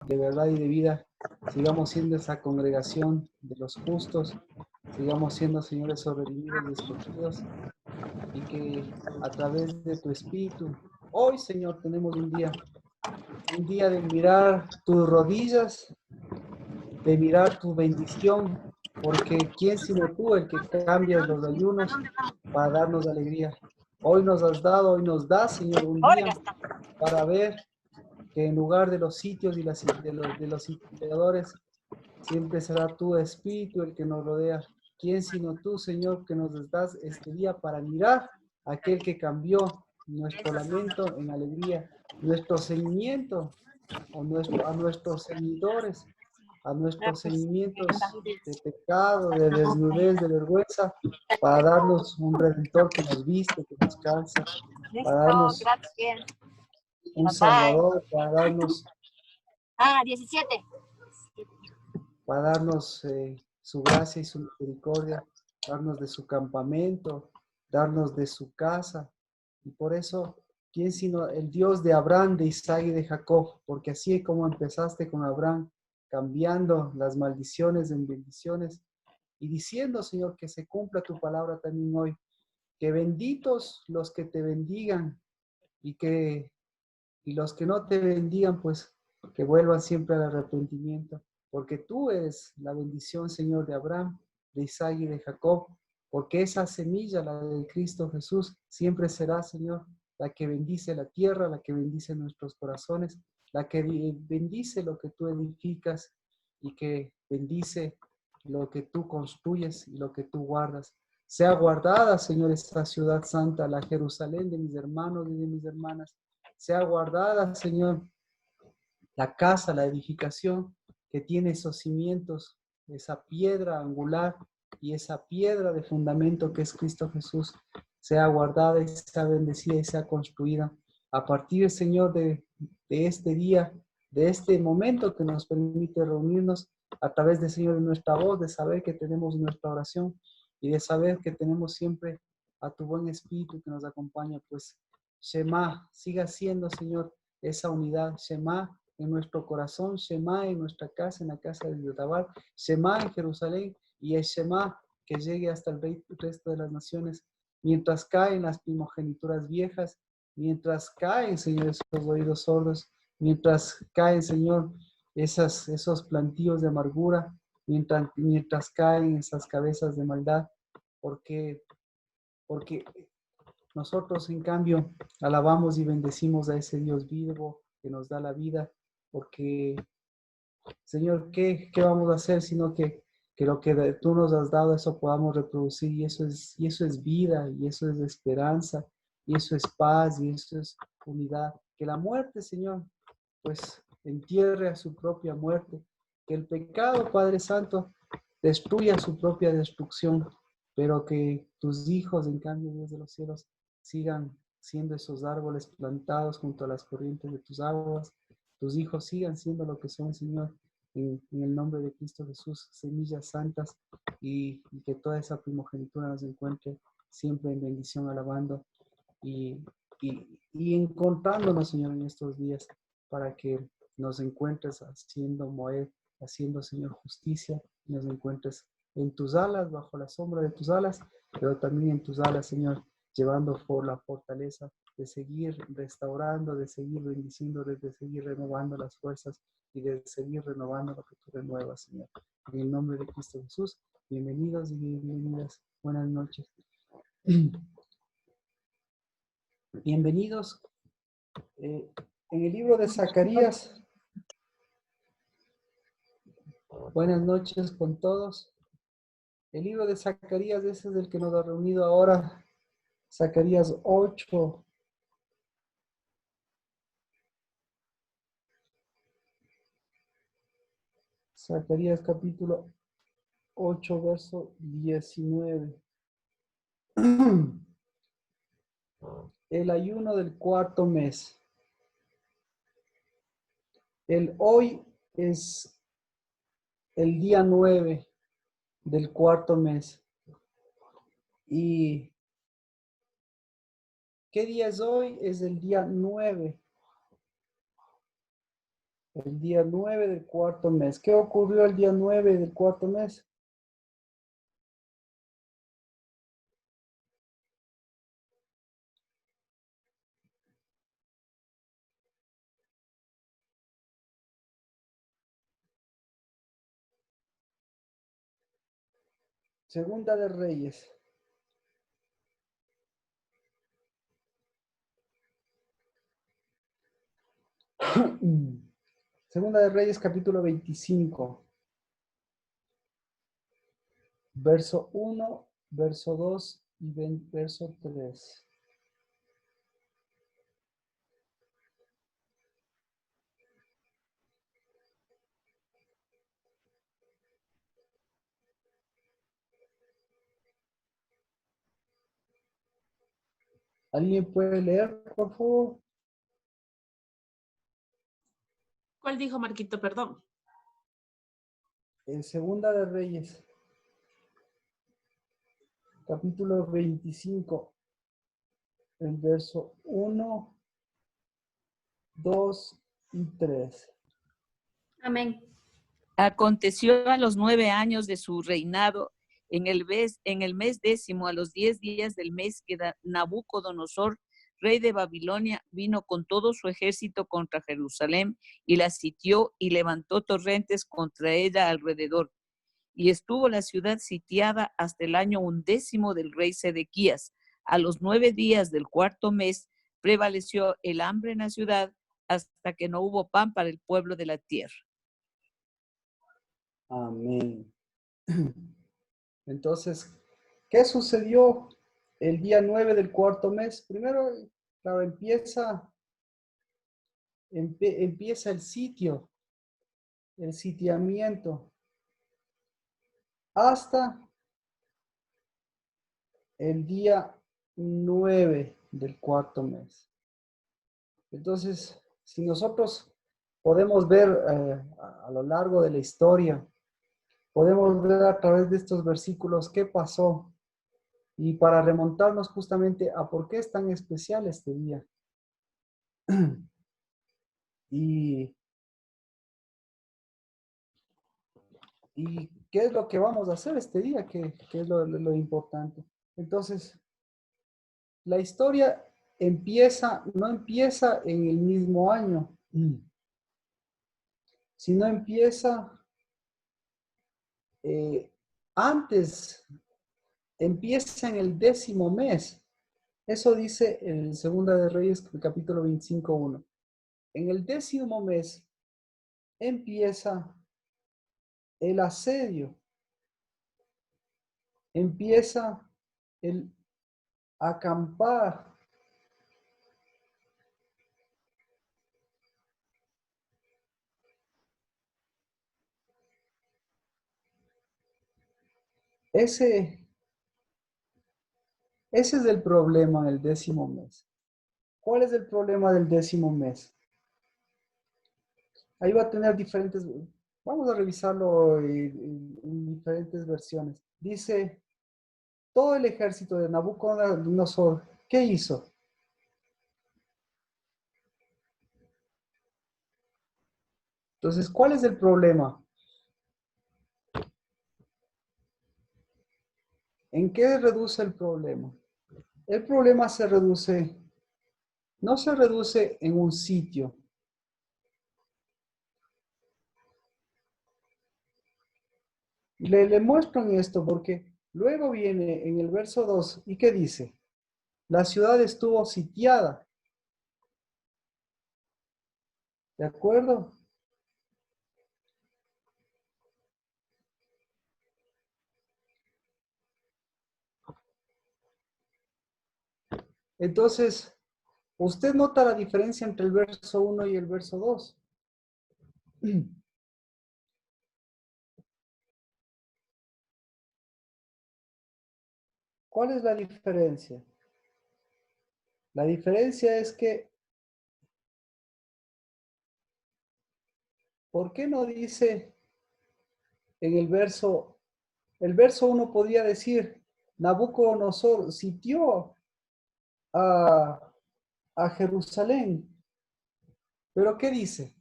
de verdad y de vida. Sigamos siendo esa congregación de los justos. Sigamos siendo, Señor, esos redimidos y escogidos. Y que a través de tu Espíritu, hoy, Señor, tenemos un día de mirar tus rodillas, de mirar tu bendición, porque ¿quién sino tú el que cambias los ayunos para darnos alegría? Hoy nos has dado, hoy nos das, Señor, un día para ver que en lugar de los sitios y de los intimidadores, siempre será tu Espíritu el que nos rodea. ¿Quién sino tú, Señor, que nos das este día para mirar a aquel que cambió nuestro lamento en alegría, nuestro ceñimiento a nuestros seguidores, a nuestros seguimientos de pecado, de desnudez, de vergüenza, para darnos un redentor que nos viste, que nos calza, para darnos un Salvador, Ah, 17. para darnos su gracia y su misericordia, darnos de su campamento, darnos de su casa. Y por eso, ¿quién sino el Dios de Abraham, de Isaac y de Jacob? Porque así como empezaste con Abraham, cambiando las maldiciones en bendiciones y diciendo, Señor, que se cumpla tu palabra también hoy, que benditos los que te bendigan y que y los que no te bendigan, pues que vuelvan siempre al arrepentimiento, porque tú eres la bendición, Señor, de Abraham, de Isaac y de Jacob, porque esa semilla, la de Cristo Jesús, siempre será, Señor, la que bendice la tierra, la que bendice nuestros corazones, la que bendice lo que tú edificas y que bendice lo que tú construyes y lo que tú guardas. Sea guardada, Señor, esta ciudad santa, la Jerusalén de mis hermanos y de mis hermanas. Sea guardada, Señor, la casa, la edificación que tiene esos cimientos, esa piedra angular y esa piedra de fundamento que es Cristo Jesús. Sea guardada y sea bendecida y sea construida a partir, Señor, de este día, de este momento que nos permite reunirnos a través de, Señor, de nuestra voz, de saber que tenemos nuestra oración y de saber que tenemos siempre a tu buen Espíritu que nos acompaña, pues Shema, siga siendo, Señor, esa unidad. Shema en nuestro corazón, Shema en nuestra casa, en la casa de Yotabar, Shema en Jerusalén y el Shema que llegue hasta el resto de las naciones. Mientras caen las primogenituras viejas, mientras caen, Señor, esos oídos sordos, mientras caen, Señor, esos plantíos de amargura, mientras caen esas cabezas de maldad, porque nosotros, en cambio, alabamos y bendecimos a ese Dios vivo que nos da la vida, porque, Señor, ¿qué vamos a hacer sino que lo que tú nos has dado, eso podamos reproducir, y eso es vida, y eso es esperanza, y eso es paz, y eso es unidad. Que la muerte, Señor, pues entierre a su propia muerte, que el pecado, Padre Santo, destruya su propia destrucción, pero que tus hijos, en cambio, Dios de los cielos, sigan siendo esos árboles plantados junto a las corrientes de tus aguas. Tus hijos sigan siendo lo que son, Señor, en el nombre de Cristo Jesús, semillas santas, y que toda esa primogenitura nos encuentre siempre en bendición, alabando y, y encontrándonos, Señor, en estos días, para que nos encuentres haciendo Moed, haciendo, Señor, justicia, y nos encuentres en tus alas, bajo la sombra de tus alas, pero también en tus alas, Señor, llevando por la fortaleza de seguir restaurando, de seguir bendiciendo, de seguir renovando las fuerzas y de seguir renovando lo que tú renuevas, Señor. En el nombre de Cristo Jesús, bienvenidos y bienvenidas. Buenas noches. Bienvenidos. En el libro de Zacarías, buenas noches con todos. El libro de Zacarías, ese es el que nos ha reunido ahora. Zacarías 8. Zacarías capítulo 8, verso 19. El ayuno del cuarto mes. El hoy es el día 9 del cuarto mes. ¿Y qué día es hoy? Es el día 9. El día 9 del cuarto mes. ¿Qué ocurrió el día 9 del cuarto mes? Segunda de Reyes. Segunda de Reyes, capítulo 25. Verso 1, verso 2 y verso 3. ¿Alguien puede leer, por favor? ¿Cuál dijo Marquito? Perdón. En Segunda de Reyes, capítulo 25, el verso 1, 2 y 3. Amén. Aconteció a los 9 años de su reinado, en el mes 10º, a los 10 días del mes, que Nabucodonosor, rey de Babilonia, vino con todo su ejército contra Jerusalén y la sitió y levantó torrentes contra ella alrededor. Y estuvo la ciudad sitiada hasta el año 11 del rey Sedequías. A los 9 días del cuarto mes prevaleció el hambre en la ciudad hasta que no hubo pan para el pueblo de la tierra. Amén. Entonces, ¿qué sucedió el día 9 del cuarto mes? Primero, claro, empieza el sitio, el sitiamiento, hasta el día 9 del cuarto mes. Entonces, si nosotros podemos ver a lo largo de la historia, podemos ver a través de estos versículos qué pasó. Y para remontarnos justamente a por qué es tan especial este día. Y qué es lo que vamos a hacer este día, qué es lo importante. Entonces, la historia no empieza en el mismo año, sino empieza antes, empieza en el 10º mes. Eso dice en Segunda de Reyes, capítulo 25:1. En el 10º mes empieza el asedio, empieza el acampar. Ese es el problema del 10º mes. ¿Cuál es el problema del 10º mes? Ahí va a tener diferentes, vamos a revisarlo en diferentes versiones. Dice, todo el ejército de Nabucodonosor, ¿qué hizo? Entonces, ¿cuál es el problema? ¿En qué reduce el problema? El problema no se reduce en un sitio. Le muestran esto porque luego viene en el verso 2, ¿y qué dice? La ciudad estuvo sitiada. ¿De acuerdo? Entonces, usted nota la diferencia entre el verso 1 y el verso 2. ¿Cuál es la diferencia? La diferencia es que, ¿por qué no dice en el verso 1 podría decir, Nabucodonosor sitió a Jerusalén? ¿Pero qué dice?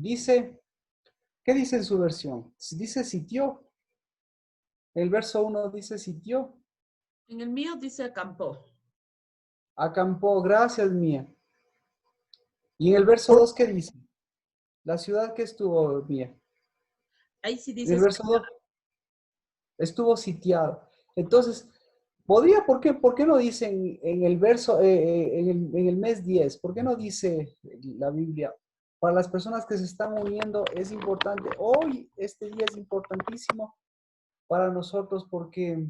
Dice, ¿qué dice en su versión? Dice sitió. El verso 1 dice sitió. En el mío dice acampó. Acampó, gracias mía. Y en el verso 2, ¿qué dice? La ciudad que estuvo mía. Ahí sí En dice el verso 2 estuvo sitiado. Entonces, ¿por qué no dice en el verso, en el mes 10? ¿Por qué no dice la Biblia? Para las personas que se están uniendo es importante. Hoy, este día es importantísimo para nosotros porque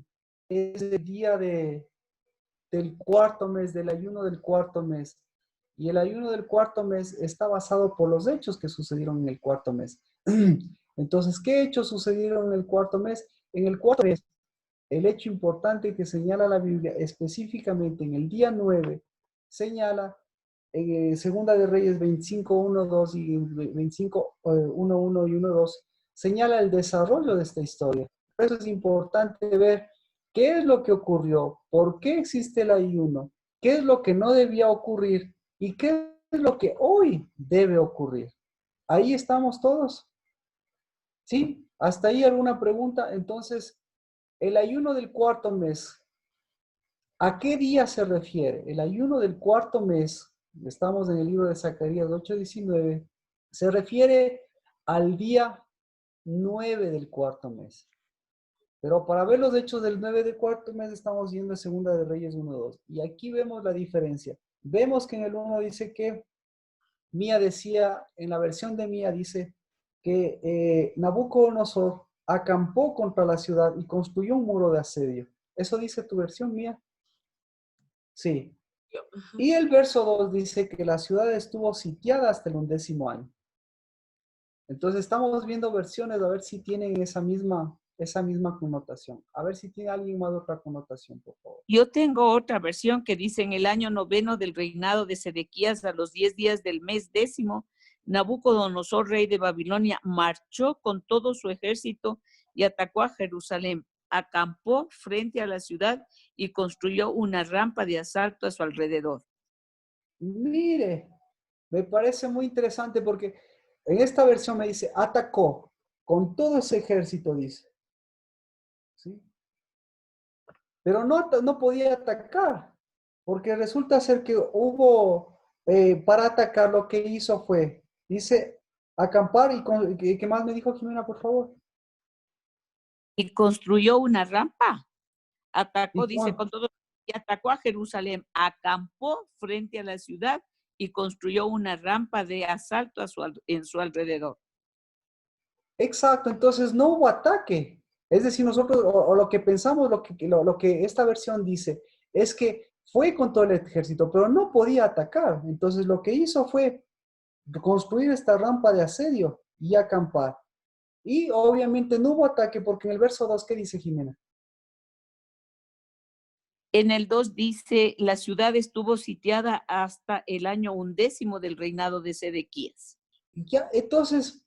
es el día del cuarto mes, del ayuno del cuarto mes. Y el ayuno del cuarto mes está basado por los hechos que sucedieron en el cuarto mes. Entonces, ¿qué hechos sucedieron en el cuarto mes? En el cuarto mes, el hecho importante que señala la Biblia, específicamente en el día 9, señala en Segunda de Reyes 25, 1, 2 y 25, 1, 1 y 1, 2, señala el desarrollo de esta historia. Por eso es importante ver qué es lo que ocurrió, por qué existe el ayuno, qué es lo que no debía ocurrir y qué es lo que hoy debe ocurrir. Ahí estamos todos. ¿Sí? ¿Hasta ahí alguna pregunta? Entonces, el ayuno del cuarto mes, ¿a qué día se refiere? El ayuno del cuarto mes, estamos en el libro de Zacarías 8:19, se refiere al día 9 del cuarto mes. Pero para ver los hechos del 9 del cuarto mes estamos viendo en Segunda de Reyes 1:2. Y aquí vemos la diferencia. Vemos que en el 1 dice que Mía decía, en la versión de Mía dice que Nabucodonosor acampó contra la ciudad y construyó un muro de asedio. ¿Eso dice tu versión, Mía? Sí. Ajá. Y el verso 2 dice que la ciudad estuvo sitiada hasta el 11º año. Entonces estamos viendo versiones a ver si tienen esa misma connotación. A ver si tiene alguien más otra connotación, por favor. Yo tengo otra versión que dice: en el año 9 del reinado de Sedequías, a los 10 días del mes 10, Nabucodonosor, rey de Babilonia, marchó con todo su ejército y atacó a Jerusalén. Acampó frente a la ciudad y construyó una rampa de asalto a su alrededor. Mire, me parece muy interesante porque en esta versión me dice, atacó con todo ese ejército, dice. ¿Sí? Pero no podía atacar, porque resulta ser que para atacar lo que hizo fue, dice, acampar y ¿qué más me dijo Jimena, por favor? Y construyó una rampa. Atacó, Y dice, con, con todo, y atacó a Jerusalén. Acampó frente a la ciudad y construyó una rampa de asalto en su alrededor. exacto, entonces no hubo ataque. Es decir, nosotros, o lo que pensamos, lo que esta versión dice, es que fue con todo el ejército, pero no podía atacar. Entonces lo que hizo fue construir esta rampa de asedio y acampar. Y obviamente no hubo ataque porque en el verso 2, ¿qué dice Jimena? En el 2 dice: la ciudad estuvo sitiada hasta el año 11 del reinado de Sedequías. Ya, entonces,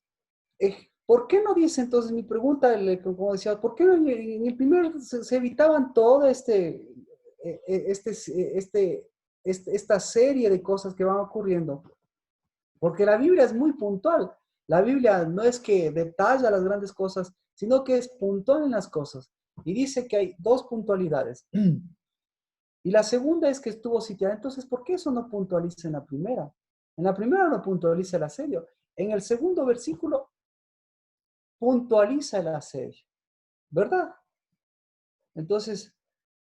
¿por qué no dice entonces mi pregunta, como decía, ¿por qué en el primer se evitaban todo esta serie de cosas que van ocurriendo? Porque la Biblia es muy puntual. La Biblia no es que detalla las grandes cosas, sino que es puntual en las cosas. Y dice que hay dos puntualidades. Y la segunda es que estuvo sitiada. Entonces, ¿por qué eso no puntualiza en la primera? En la primera no puntualiza el asedio. En el segundo versículo puntualiza el asedio, ¿verdad? Entonces,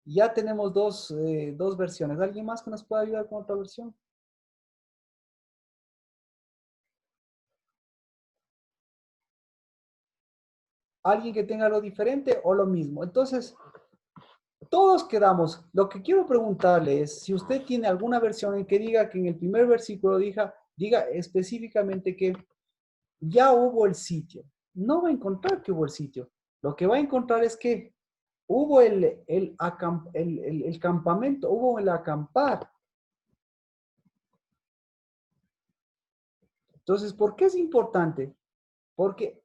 ya tenemos dos versiones. ¿Alguien más que nos pueda ayudar con otra versión? ¿Alguien que tenga algo diferente o lo mismo? Entonces, todos quedamos. Lo que quiero preguntarle es si usted tiene alguna versión en que diga que en el primer versículo diga específicamente que ya hubo el sitio. No va a encontrar que hubo el sitio. Lo que va a encontrar es que hubo el campamento, hubo el acampar. Entonces, ¿por qué es importante? Porque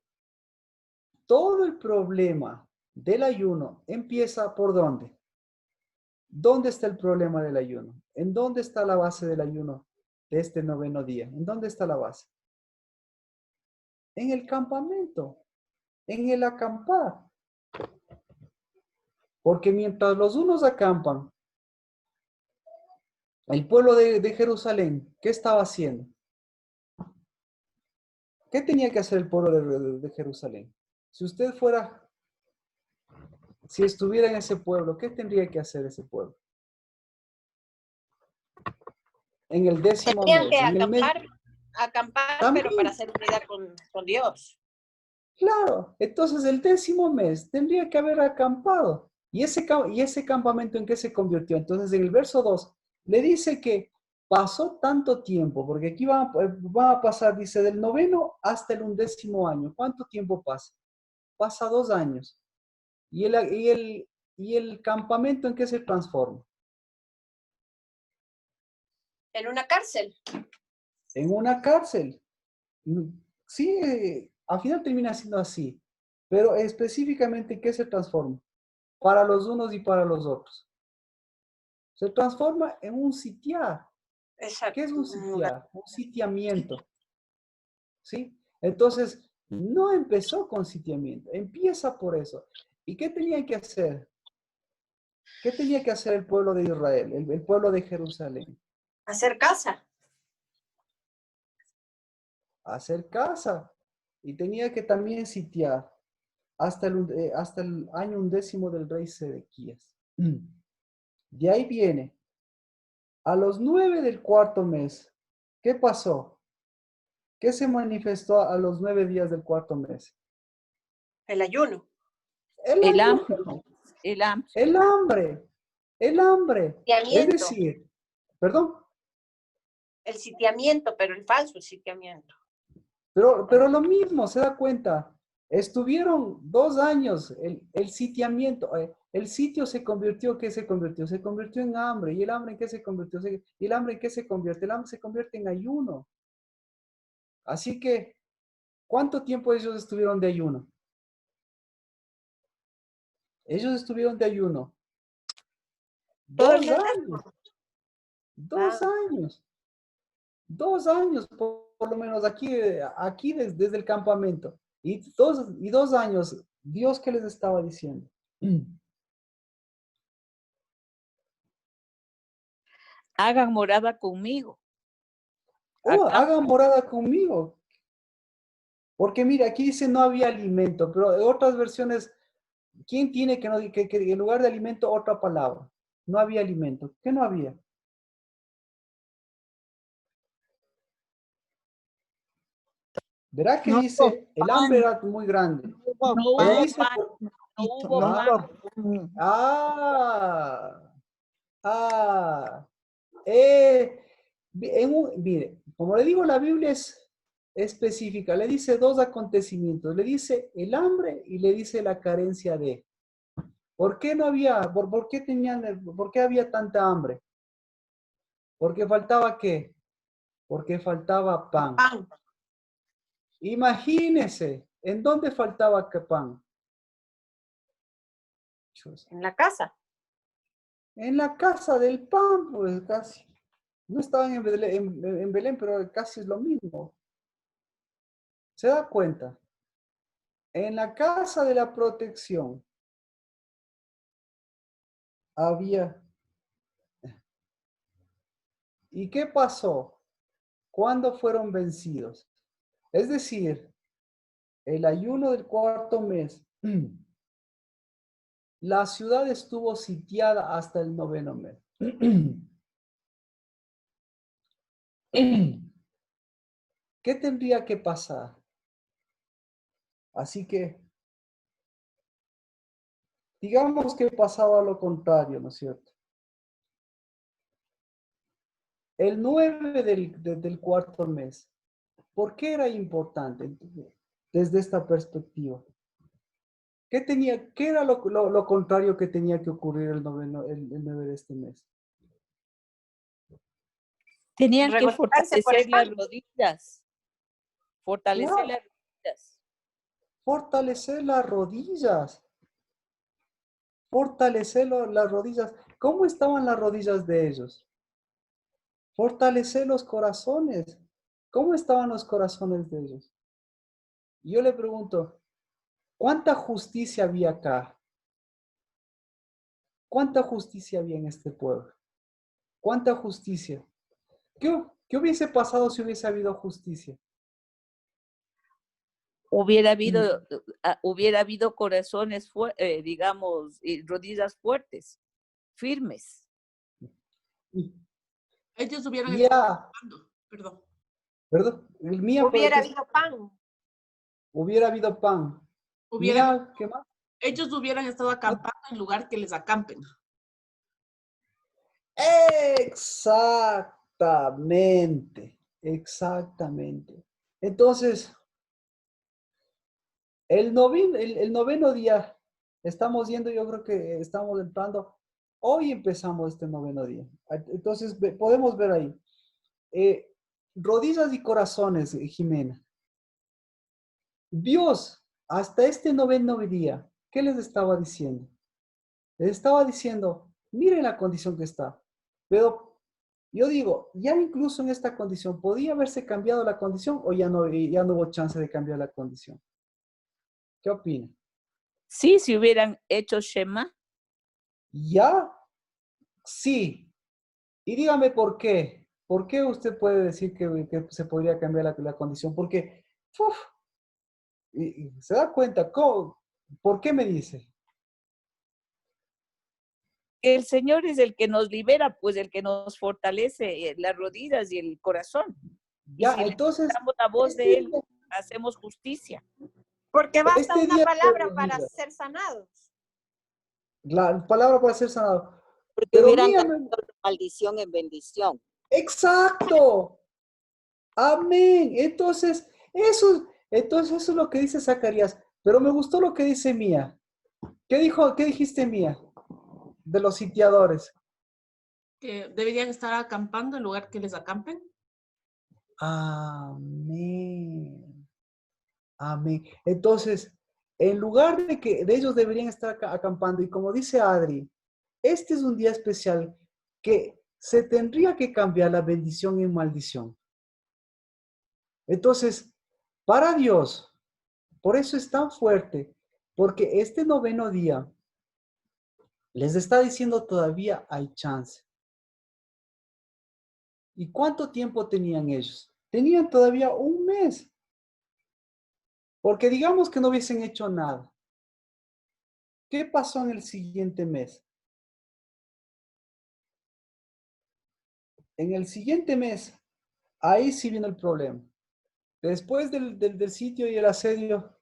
todo el problema del ayuno empieza ¿por dónde? ¿Dónde está el problema del ayuno? ¿En dónde está la base del ayuno de este 9º día? ¿En dónde está la base? En el campamento, en el acampar. Porque mientras los unos acampan, el pueblo de Jerusalén, ¿qué estaba haciendo? ¿Qué tenía que hacer el pueblo de Jerusalén? Si usted fuera, si estuviera en ese pueblo, ¿qué tendría que hacer ese pueblo? En el 10º Tenían mes, que en el mes acampar, pero para también, hacer unidad con Dios. claro. Entonces el 10º mes tendría que haber acampado. ¿Y ese campamento en qué se convirtió? Entonces en el verso 2 le dice que pasó tanto tiempo, porque aquí va a pasar, dice, del 9º hasta el 11º año. ¿Cuánto tiempo pasa? Pasa 2 años. ¿Y el campamento en qué se transforma? En una cárcel. En una cárcel. Sí, al final termina siendo así. Pero específicamente, ¿en qué se transforma? Para los unos y para los otros. Se transforma en un sitiar. Exacto. ¿Qué es un sitiar? Un sitiamiento. ¿Sí? Entonces, no empezó con sitiamiento, empieza por eso. ¿Y qué tenía que hacer? ¿Qué tenía que hacer el pueblo de Israel, el pueblo de Jerusalén? Hacer casa. Hacer casa. Y tenía que también sitiar hasta el año 11º del rey Sedequías. De ahí viene, a los 9 del 4º mes, ¿qué pasó? ¿Qué se manifestó a los 9 días del 4º mes? El ayuno. El El hambre, ayuno, el hambre. el hambre, el hambre. Es Sitiamiento. decir, perdón, El sitiamiento, pero el falso sitiamiento. pero lo mismo, se da cuenta. Estuvieron 2 años el sitiamiento. El sitio se convirtió, ¿qué se convirtió? Se convirtió en hambre. ¿Y el hambre en qué se convirtió? ¿Y el hambre en qué se convierte? El hambre se convierte en ayuno. Así que, ¿cuánto tiempo ellos estuvieron de ayuno? Ellos estuvieron de ayuno. Todo el 2 mes. años. 2 años. 2 años, por lo menos aquí desde el campamento. Y 2 años, Dios, ¿qué les estaba diciendo? Hagan morada conmigo. Oh, Acá, hagan morada conmigo. Porque mira, aquí dice no había alimento, pero en otras versiones, ¿quién tiene que en lugar de alimento otra palabra? No había alimento. ¿Qué no había? Verá que No hubo dice, el hambre pan, era muy grande. no hubo no Pero hubo pan, dice, pan, no hijito, hubo no ah, pan. hubo pan. ah, ah, eh, mire, como le digo, la Biblia es específica. Le dice 2 acontecimientos. Le dice el hambre y le dice la carencia de. ¿Por qué no había, por qué por qué había tanta hambre? ¿Porque faltaba qué? Porque faltaba pan. Pan. Imagínese, ¿en dónde faltaba pan? En la casa. En la casa del pan, pues casi. No estaban en Belén, pero casi es lo mismo. ¿Se da cuenta? En la casa de la protección había. ¿Y qué pasó? ¿Cuándo fueron vencidos? Es decir, el ayuno del 4º mes, la ciudad estuvo sitiada hasta el 9º mes. ¿Qué tendría que pasar? Así que, digamos que pasaba lo contrario, ¿no es cierto? El 9 del 4º mes. ¿Por qué era importante desde esta perspectiva? ¿Qué era lo contrario que tenía que ocurrir el 9 de este mes? Tenían que Regocijarse por el fortalecer las pan. rodillas. Fortalecer Claro, las rodillas. fortalecer las rodillas. Fortalecer las rodillas. ¿Cómo estaban las rodillas de ellos? Fortalecer los corazones. ¿Cómo estaban los corazones de ellos? Yo le pregunto, ¿cuánta justicia había acá? ¿Cuánta justicia había en este pueblo? ¿Cuánta justicia? ¿Qué hubiese pasado si hubiese habido justicia? Hubiera habido corazones, digamos, y rodillas fuertes, firmes. Ellos hubieran estado Mía, acampando, perdón. ¿verdad? El mía, Hubiera habido pan. hubiera habido pan. Hubieran, Mía, ¿qué más? ellos hubieran estado acampando en lugar que les acampen. Exactamente, exactamente. Entonces, el noveno día, estamos yendo, yo creo que estamos entrando, hoy empezamos este noveno día. Entonces, podemos ver ahí. Rodillas y corazones, Jimena. Dios, hasta este noveno día, ¿qué les estaba diciendo? Les estaba diciendo, miren la condición que está. Pero yo digo, ya incluso en esta condición, ¿podía haberse cambiado la condición o ya no hubo chance de cambiar la condición? ¿Qué opina? Sí, si hubieran hecho Shema, Ya, sí. Y dígame por qué. ¿Por qué usted puede decir que se podría cambiar la condición? Porque, uf, y se da cuenta, ¿cómo? ¿Por qué me dice? el Señor es el que nos libera, pues el que nos fortalece las rodillas y el corazón. Y Ya, si le entonces, escuchamos la voz este de Él, día, hacemos justicia. Porque basta este una día de palabra para rodillas, ser sanados. la palabra para ser sanado. Porque Pero hubieran mía, cambiado la maldición en bendición. exacto. Amén. Entonces eso es lo que dice Zacarías. Pero me gustó lo que dice Mía. ¿Qué dijo? ¿Qué dijiste, Mía? De los sitiadores. Que deberían estar acampando en lugar que les acampen. Amén. Amén. Entonces, en lugar de que de ellos deberían estar acampando, y como dice Adri, este es un día especial que se tendría que cambiar la bendición en maldición. Entonces, para Dios, por eso es tan fuerte, porque este noveno día les está diciendo todavía hay chance. ¿Y cuánto tiempo tenían ellos? Tenían todavía un mes. Porque digamos que no hubiesen hecho nada. ¿Qué pasó en el siguiente mes? En el siguiente mes, ahí sí vino el problema. Después del sitio y el asedio,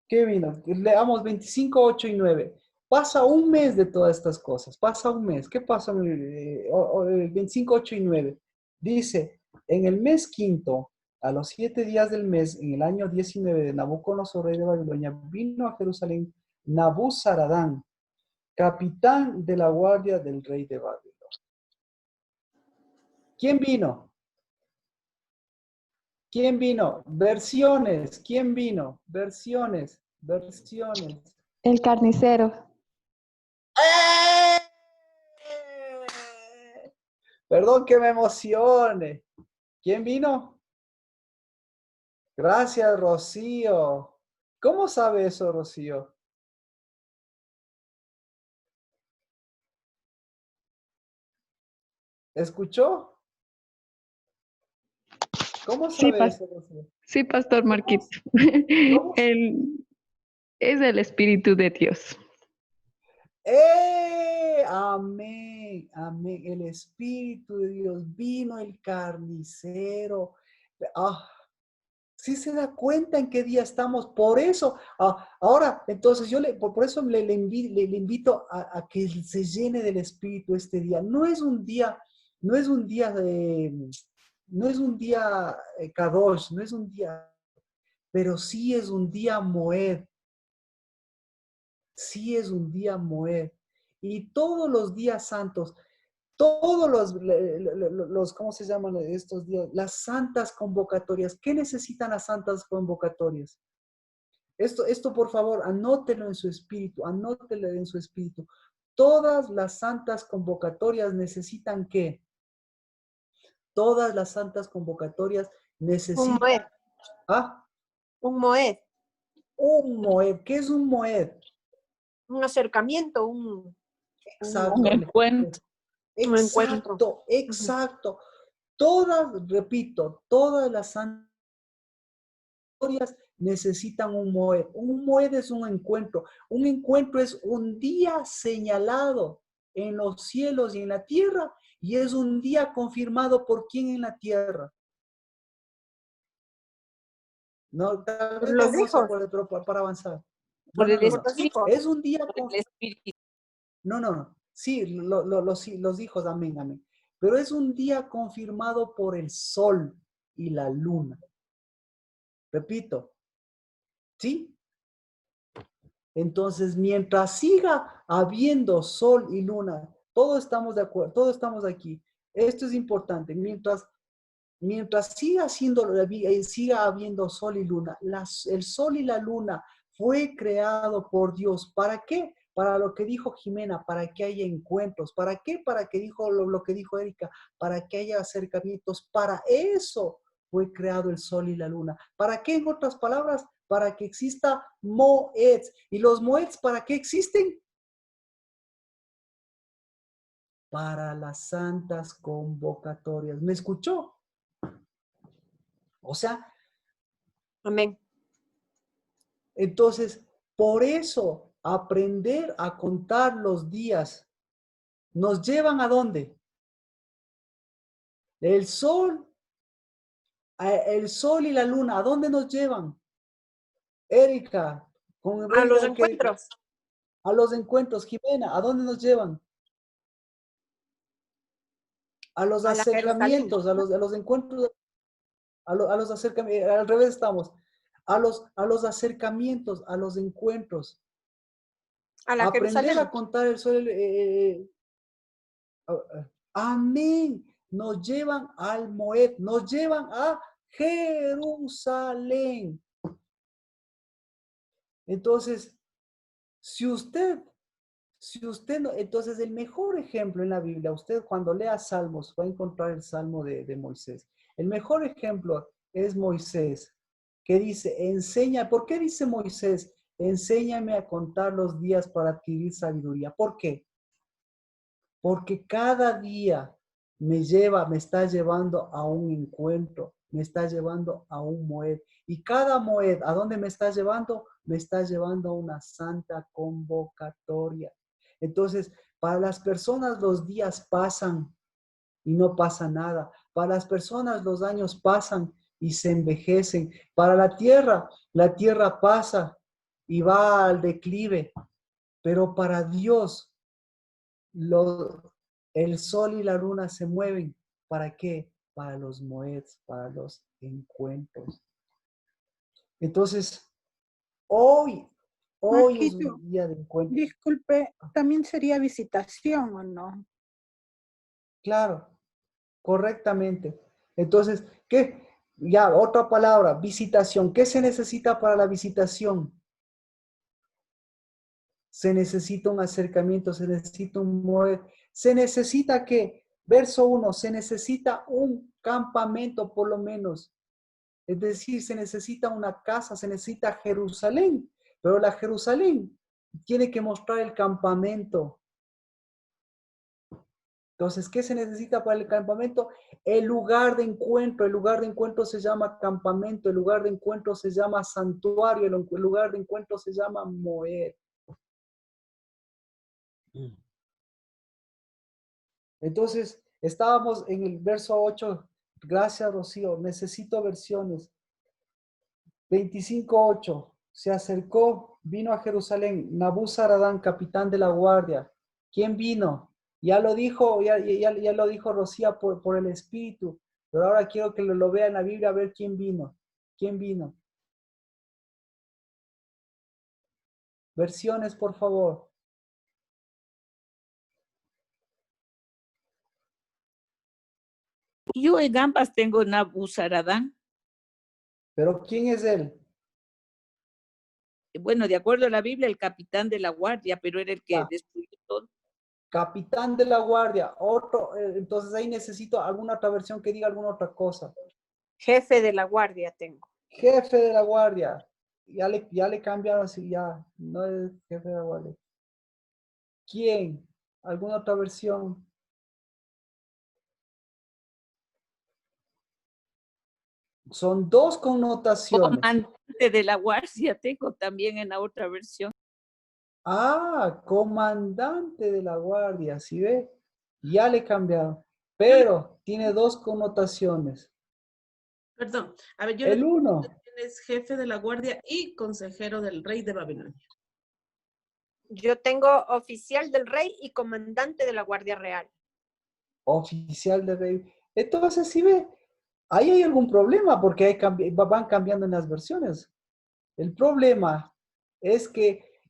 ¿qué vino? Leamos 25, 8 y 9. Pasa un mes de todas estas cosas. Pasa un mes. ¿Qué pasa en el 25, 8 y 9? Dice, en el mes quinto, a los 7 días del mes, en el año 19 de Nabucodonosor, rey de Babilonia, vino a Jerusalén Nabuzaradán, capitán de la guardia del rey de Babilonia. ¿Quién vino? ¿Quién vino? Versiones. ¿Quién vino? Versiones. Versiones. El carnicero. ¡Eh! Perdón que me emocione. ¿Quién vino? Gracias, Rocío. ¿Cómo sabe eso, Rocío? ¿Escuchó? ¿Cómo Sí, sabe eso, Rocío? sí, Pastor Marquito. ¿Cómo? Es el Espíritu de Dios. Amén, amén. El Espíritu de Dios vino, el carnicero. Ah, sí se da cuenta en qué día estamos. Por eso, ahora, entonces por eso le invito a que se llene del Espíritu este día. No es un día, no es un día no es un día Kadosh, no es un día, pero sí es un día Moed. Sí es un día Moed. Y todos los días santos, todos ¿cómo se llaman estos días? Las santas convocatorias. ¿Qué necesitan las santas convocatorias? Esto por favor, anótelo en su espíritu, anótelo en su espíritu. Todas las santas convocatorias necesitan ¿qué? Todas las santas convocatorias necesitan... ¿Ah? Un moed, Un moed. ¿Qué es un moed? un acercamiento, un Exacto. Un encuentro. Un encuentro. Exacto, exacto. Todas, repito, todas las historias necesitan un moed. Un moed es un encuentro. Un encuentro es un día señalado en los cielos y en la tierra, y es un día confirmado por quién en la tierra. No, tal vez Los no se hijos. acuerde, pero para avanzar. Por el No. Por los hijos. Es un día Por el Espíritu. No. Sí, los hijos, amén, amén. Pero es un día confirmado por el sol y la luna. Repito, ¿sí? Entonces, mientras siga habiendo sol y luna, todos estamos de acuerdo, todos estamos aquí. Esto es importante. Mientras siga habiendo sol y luna, el sol y la luna fue creado por Dios. ¿Para qué? Para lo que dijo Jimena, para que haya encuentros. ¿Para qué? Para que dijo lo que dijo Erika, para que haya acercamientos. Para eso fue creado el sol y la luna. ¿Para qué? En otras palabras, para que exista moeds. ¿Y los moeds para qué existen? Para las santas convocatorias. ¿Me escuchó? O sea, Amén. entonces, por eso, aprender a contar los días nos llevan ¿a dónde? El sol y la luna, ¿a dónde nos llevan? Erika, A los encuentros. a los encuentros. Jimena, ¿a dónde nos llevan? A los A la acercamientos, a los encuentros, a los acercamientos, al revés estamos. A los acercamientos, a los encuentros. A la Aprender Jerusalén. a contar el sol. Amén. Nos llevan al Moed, nos llevan a Jerusalén. Entonces, si usted no, entonces el mejor ejemplo en la Biblia, usted cuando lea Salmos va a encontrar el Salmo de Moisés. El mejor ejemplo es Moisés, que dice, enseña, ¿por qué dice Moisés? Enséñame a contar los días para adquirir sabiduría. ¿Por qué? Porque cada día me está llevando a un encuentro, me está llevando a un moed. Y cada moed, ¿a dónde me está llevando? Me está llevando a una santa convocatoria. Entonces, para las personas los días pasan y no pasa nada. Para las personas los años pasan y se envejecen. Para la tierra pasa y va al declive. Pero para Dios, el sol y la luna se mueven. ¿Para qué? Para los moeds, para los encuentros. Entonces, hoy es Marquito, un día de encuentro. disculpe, también sería visitación o no? Claro, correctamente. Entonces, ¿qué? Ya, otra palabra, visitación. ¿Qué se necesita para la visitación? Se necesita un acercamiento, se necesita un moed. Se necesita que, verso 1, se necesita un campamento por lo menos. Es decir, se necesita una casa, se necesita Jerusalén. Pero la Jerusalén tiene que mostrar el campamento. Entonces, ¿qué se necesita para el campamento? El lugar de encuentro. El lugar de encuentro se llama campamento. El lugar de encuentro se llama santuario. El lugar de encuentro se llama moed. Entonces, estábamos en el verso 8. Gracias, Rocío. Necesito versiones. 25:8. Se acercó, vino a Jerusalén, Nabuzaradán, capitán de la guardia. ¿Quién vino? Ya lo dijo, ya lo dijo Rocío por el Espíritu. Pero ahora quiero que lo vea en la Biblia a ver quién vino. ¿Quién vino? Versiones, por favor. Yo en ambas tengo Nabuzaradán. ¿Pero quién es él? Bueno, de acuerdo a la Biblia, el capitán de la guardia, pero era el que destruyó todo. Capitán de la guardia. Otro, entonces ahí necesito alguna otra versión que diga alguna otra cosa. Jefe de la guardia tengo. Jefe de la guardia. Ya le cambiaron así, ya. No es jefe de la guardia. ¿Quién? ¿Alguna otra versión? Son dos connotaciones. Comandante de la guardia tengo también en la otra versión. Ah, comandante de la guardia, ¿sí ve? Ya le cambiaron. Pero tiene dos connotaciones. Perdón, a ver, yo El le uno, es jefe de la guardia y consejero del rey de Babilonia. Yo tengo oficial del rey y comandante de la Guardia Real. oficial de rey. Entonces, ¿sí ve? Ahí hay algún problema porque van cambiando en las versiones. El problema es que,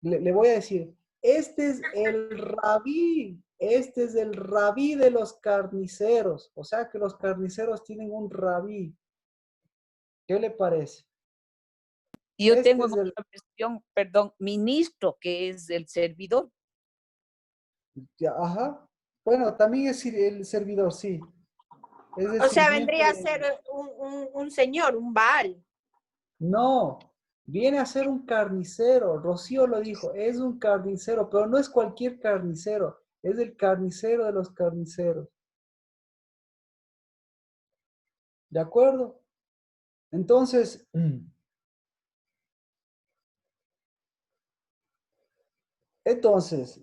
le voy a decir, este es el rabí de los carniceros. O sea que los carniceros tienen un rabí. ¿Qué le parece? Y yo Este tengo en es el, otra versión, perdón, ministro, que es el servidor. ajá. Bueno, también es el servidor, sí. Es el O sea, sirviente. vendría a ser un señor, un Baal. No, viene a ser un carnicero. Rocío lo dijo, es un carnicero, pero no es cualquier carnicero, es el carnicero de los carniceros. ¿De acuerdo? Entonces,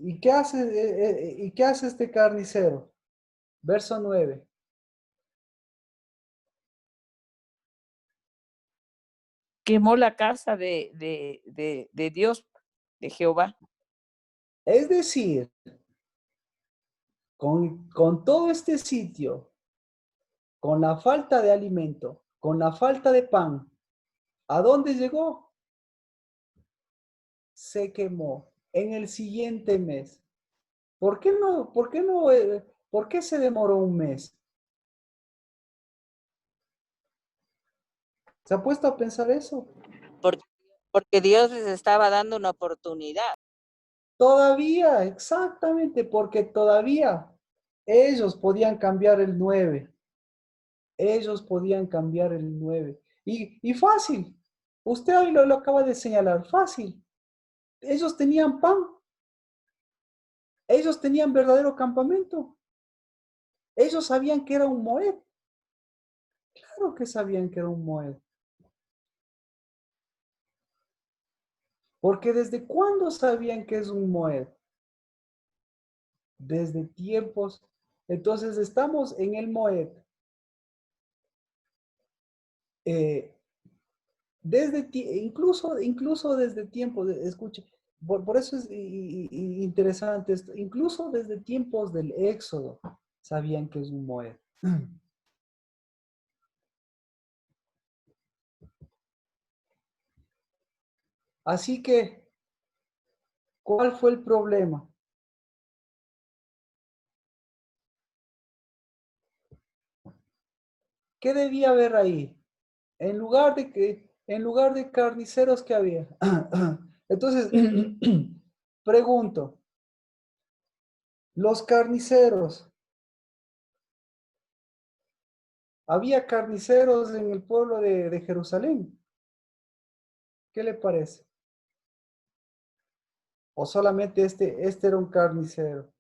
¿y qué hace este carnicero? Verso 9. Quemó la casa de Dios, de Jehová. Es decir, con todo este sitio, con la falta de alimento, con la falta de pan, ¿a dónde llegó? Se quemó en el siguiente mes. ¿Por qué se demoró un mes? ¿Se ha puesto a pensar eso? Porque, porque Dios les estaba dando una oportunidad. Todavía, exactamente, porque todavía ellos podían cambiar el 9. Ellos podían cambiar el 9. Y fácil. Usted hoy lo acaba de señalar. Fácil. Ellos tenían pan. Ellos tenían verdadero campamento. Ellos sabían que era un Moed. Claro que sabían que era un Moed. Porque ¿desde cuándo sabían que es un Moed? Desde tiempos. Entonces estamos en el Moed. Incluso desde tiempos, escuche, por eso es interesante esto, incluso desde tiempos del Éxodo sabían que es un Moed. Así que, ¿cuál fue el problema? ¿Qué debía haber ahí? En lugar de carniceros, ¿qué había? Entonces, pregunto, los carniceros, ¿había carniceros en el pueblo de Jerusalén? ¿Qué le parece? ¿O solamente este era un carnicero?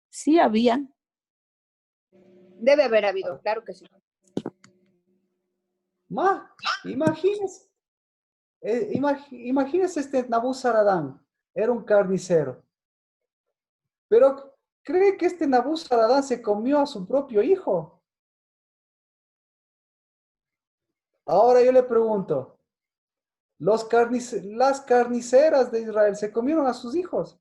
Sí había. Debe haber habido, claro que sí. Imagínese, imagínese este Nabuzaradán, era un carnicero. Pero ¿cree que este Nabuzaradán se comió a su propio hijo? Ahora yo le pregunto, las carniceras de Israel se comieron a sus hijos.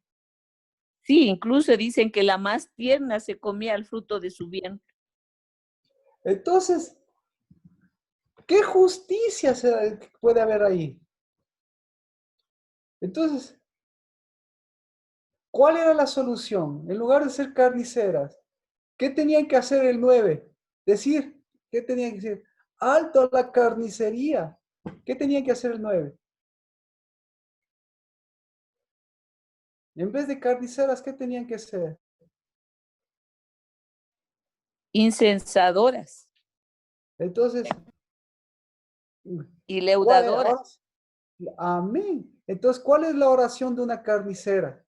Sí, incluso dicen que la más tierna se comía el fruto de su vientre. Entonces, ¿qué justicia puede haber ahí? Entonces, ¿cuál era la solución? En lugar de ser carniceras, ¿qué tenían que hacer el 9? ¿Qué tenían que decir? Alto a la carnicería. ¿Qué tenían que hacer el 9? En vez de carniceras, ¿qué tenían que hacer? Incensadoras. Entonces, y ¿Cuál es? leudadora. Ahora sí. Amén. Entonces, ¿cuál es la oración de una carnicera?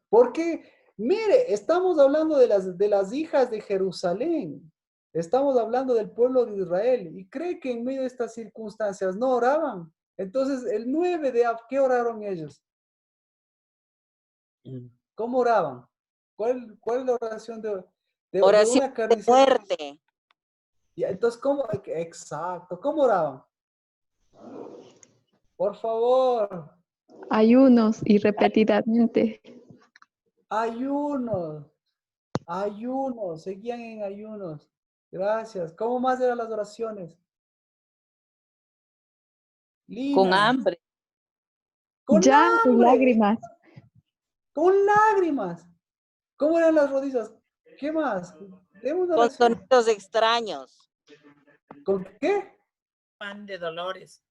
Porque, mire, estamos hablando de las hijas de Jerusalén. Estamos hablando del pueblo de Israel. Y cree que en medio de estas circunstancias no oraban. Entonces, el 9 de Ab, ¿qué oraron ellos? ¿Cómo oraban? ¿Cuál es la oración de Oración una de carnicera? muerte. Ya, entonces, ¿cómo? Exacto. ¿Cómo oraban? Por favor. Ayunos y repetidamente. Ayunos. Ayunos. Seguían en ayunos. Gracias. ¿Cómo más eran las oraciones? Con Lina. hambre. Con Llanto y hambre. lágrimas. Con lágrimas. ¿Cómo eran las rodillas? ¿Qué más? Deme una Con oración. sonidos extraños. ¿Con qué? Pan de dolores.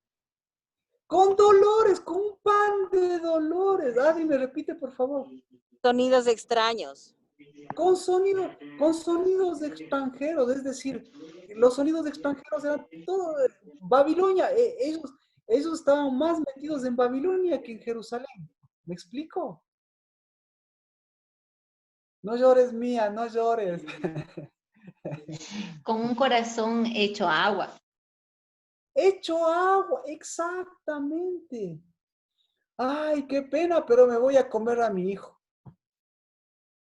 Con dolores, con un pan de dolores. Adri, me repite, por favor. Sonidos extraños. Con sonidos extranjeros, es decir, los sonidos extranjeros eran todo Babilonia. Ellos estaban más metidos en Babilonia que en Jerusalén. ¿Me explico? No llores, mía, no llores. Con un corazón hecho agua. Hecho agua, exactamente. Ay, qué pena, pero me voy a comer a mi hijo.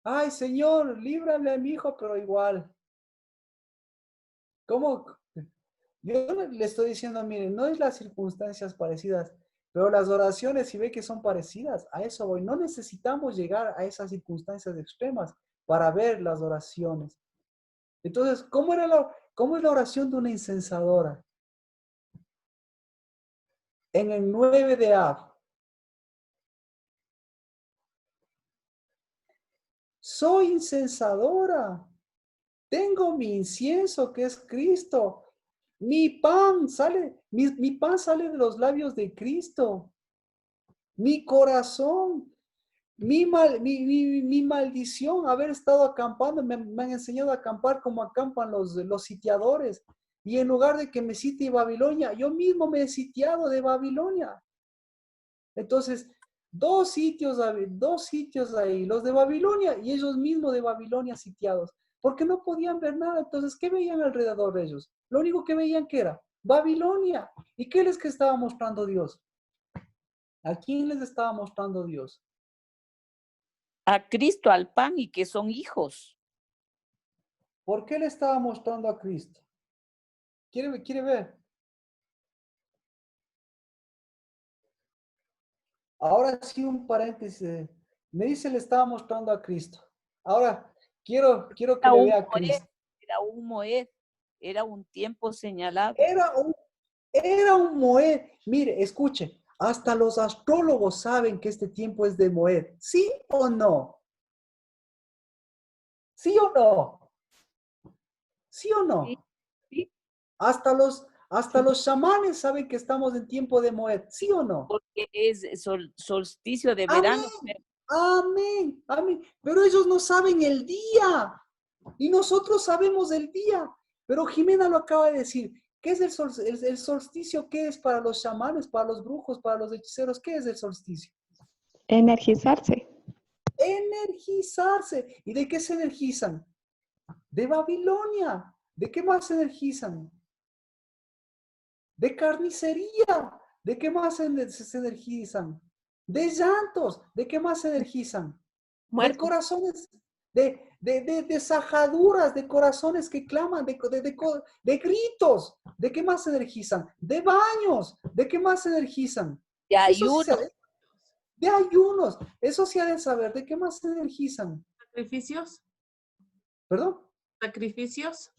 Ay, Señor, líbrame a mi hijo, pero igual. ¿Cómo? Yo le estoy diciendo, miren, no es las circunstancias parecidas, pero las oraciones, si ve que son parecidas, a eso voy. No necesitamos llegar a esas circunstancias extremas para ver las oraciones. Entonces, ¿cómo es la oración de una incensadora? En el 9 de Av. Soy incensadora. Tengo mi incienso que es Cristo. Mi pan sale de los labios de Cristo. Mi corazón, mi maldición, haber estado acampando, me han enseñado a acampar como acampan los sitiadores. Y en lugar de que me sitie Babilonia, yo mismo me he sitiado de Babilonia. Entonces, dos sitios ahí, los de Babilonia y ellos mismos de Babilonia sitiados, porque no podían ver nada. Entonces, ¿qué veían alrededor de ellos? Lo único que veían que era Babilonia. ¿Y qué les que estaba mostrando Dios? ¿A quién les estaba mostrando Dios? A Cristo, al pan y que son hijos. ¿Por qué le estaba mostrando a Cristo? ¿Quiere ver? Ahora sí un paréntesis. Me dice le estaba mostrando a Cristo. Ahora quiero que Era le un vea a Moed, Cristo. era un Moed, era un tiempo señalado. Era un Moed. Mire, escuche, hasta los astrólogos saben que este tiempo es de Moed. ¿Sí o no? ¿Sí o no? ¿Sí o Sí, no? sí, Hasta los chamanes saben que estamos en tiempo de Moed. ¿Sí o no? porque es solsticio de verano. Amén. Amén. Amén. Pero ellos no saben el día. Y nosotros sabemos el día. Pero Jimena lo acaba de decir. ¿Qué es el solsticio? ¿Qué es para los chamanes, para los brujos, para los hechiceros? ¿Qué es el solsticio? Energizarse. Energizarse. ¿Y de qué se energizan? De Babilonia. ¿De qué más se energizan? De carnicería. ¿De qué más se energizan? De llantos. ¿De qué más se energizan? De Muerte. corazones, de sajaduras, de corazones que claman, de gritos. ¿De qué más se energizan? De baños. ¿De qué más se energizan? De Eso sí ayuno. de ayunos. Eso sí ha de saber. ¿De qué más se energizan? ¿Sacrificios? ¿Perdón? ¿Sacrificios?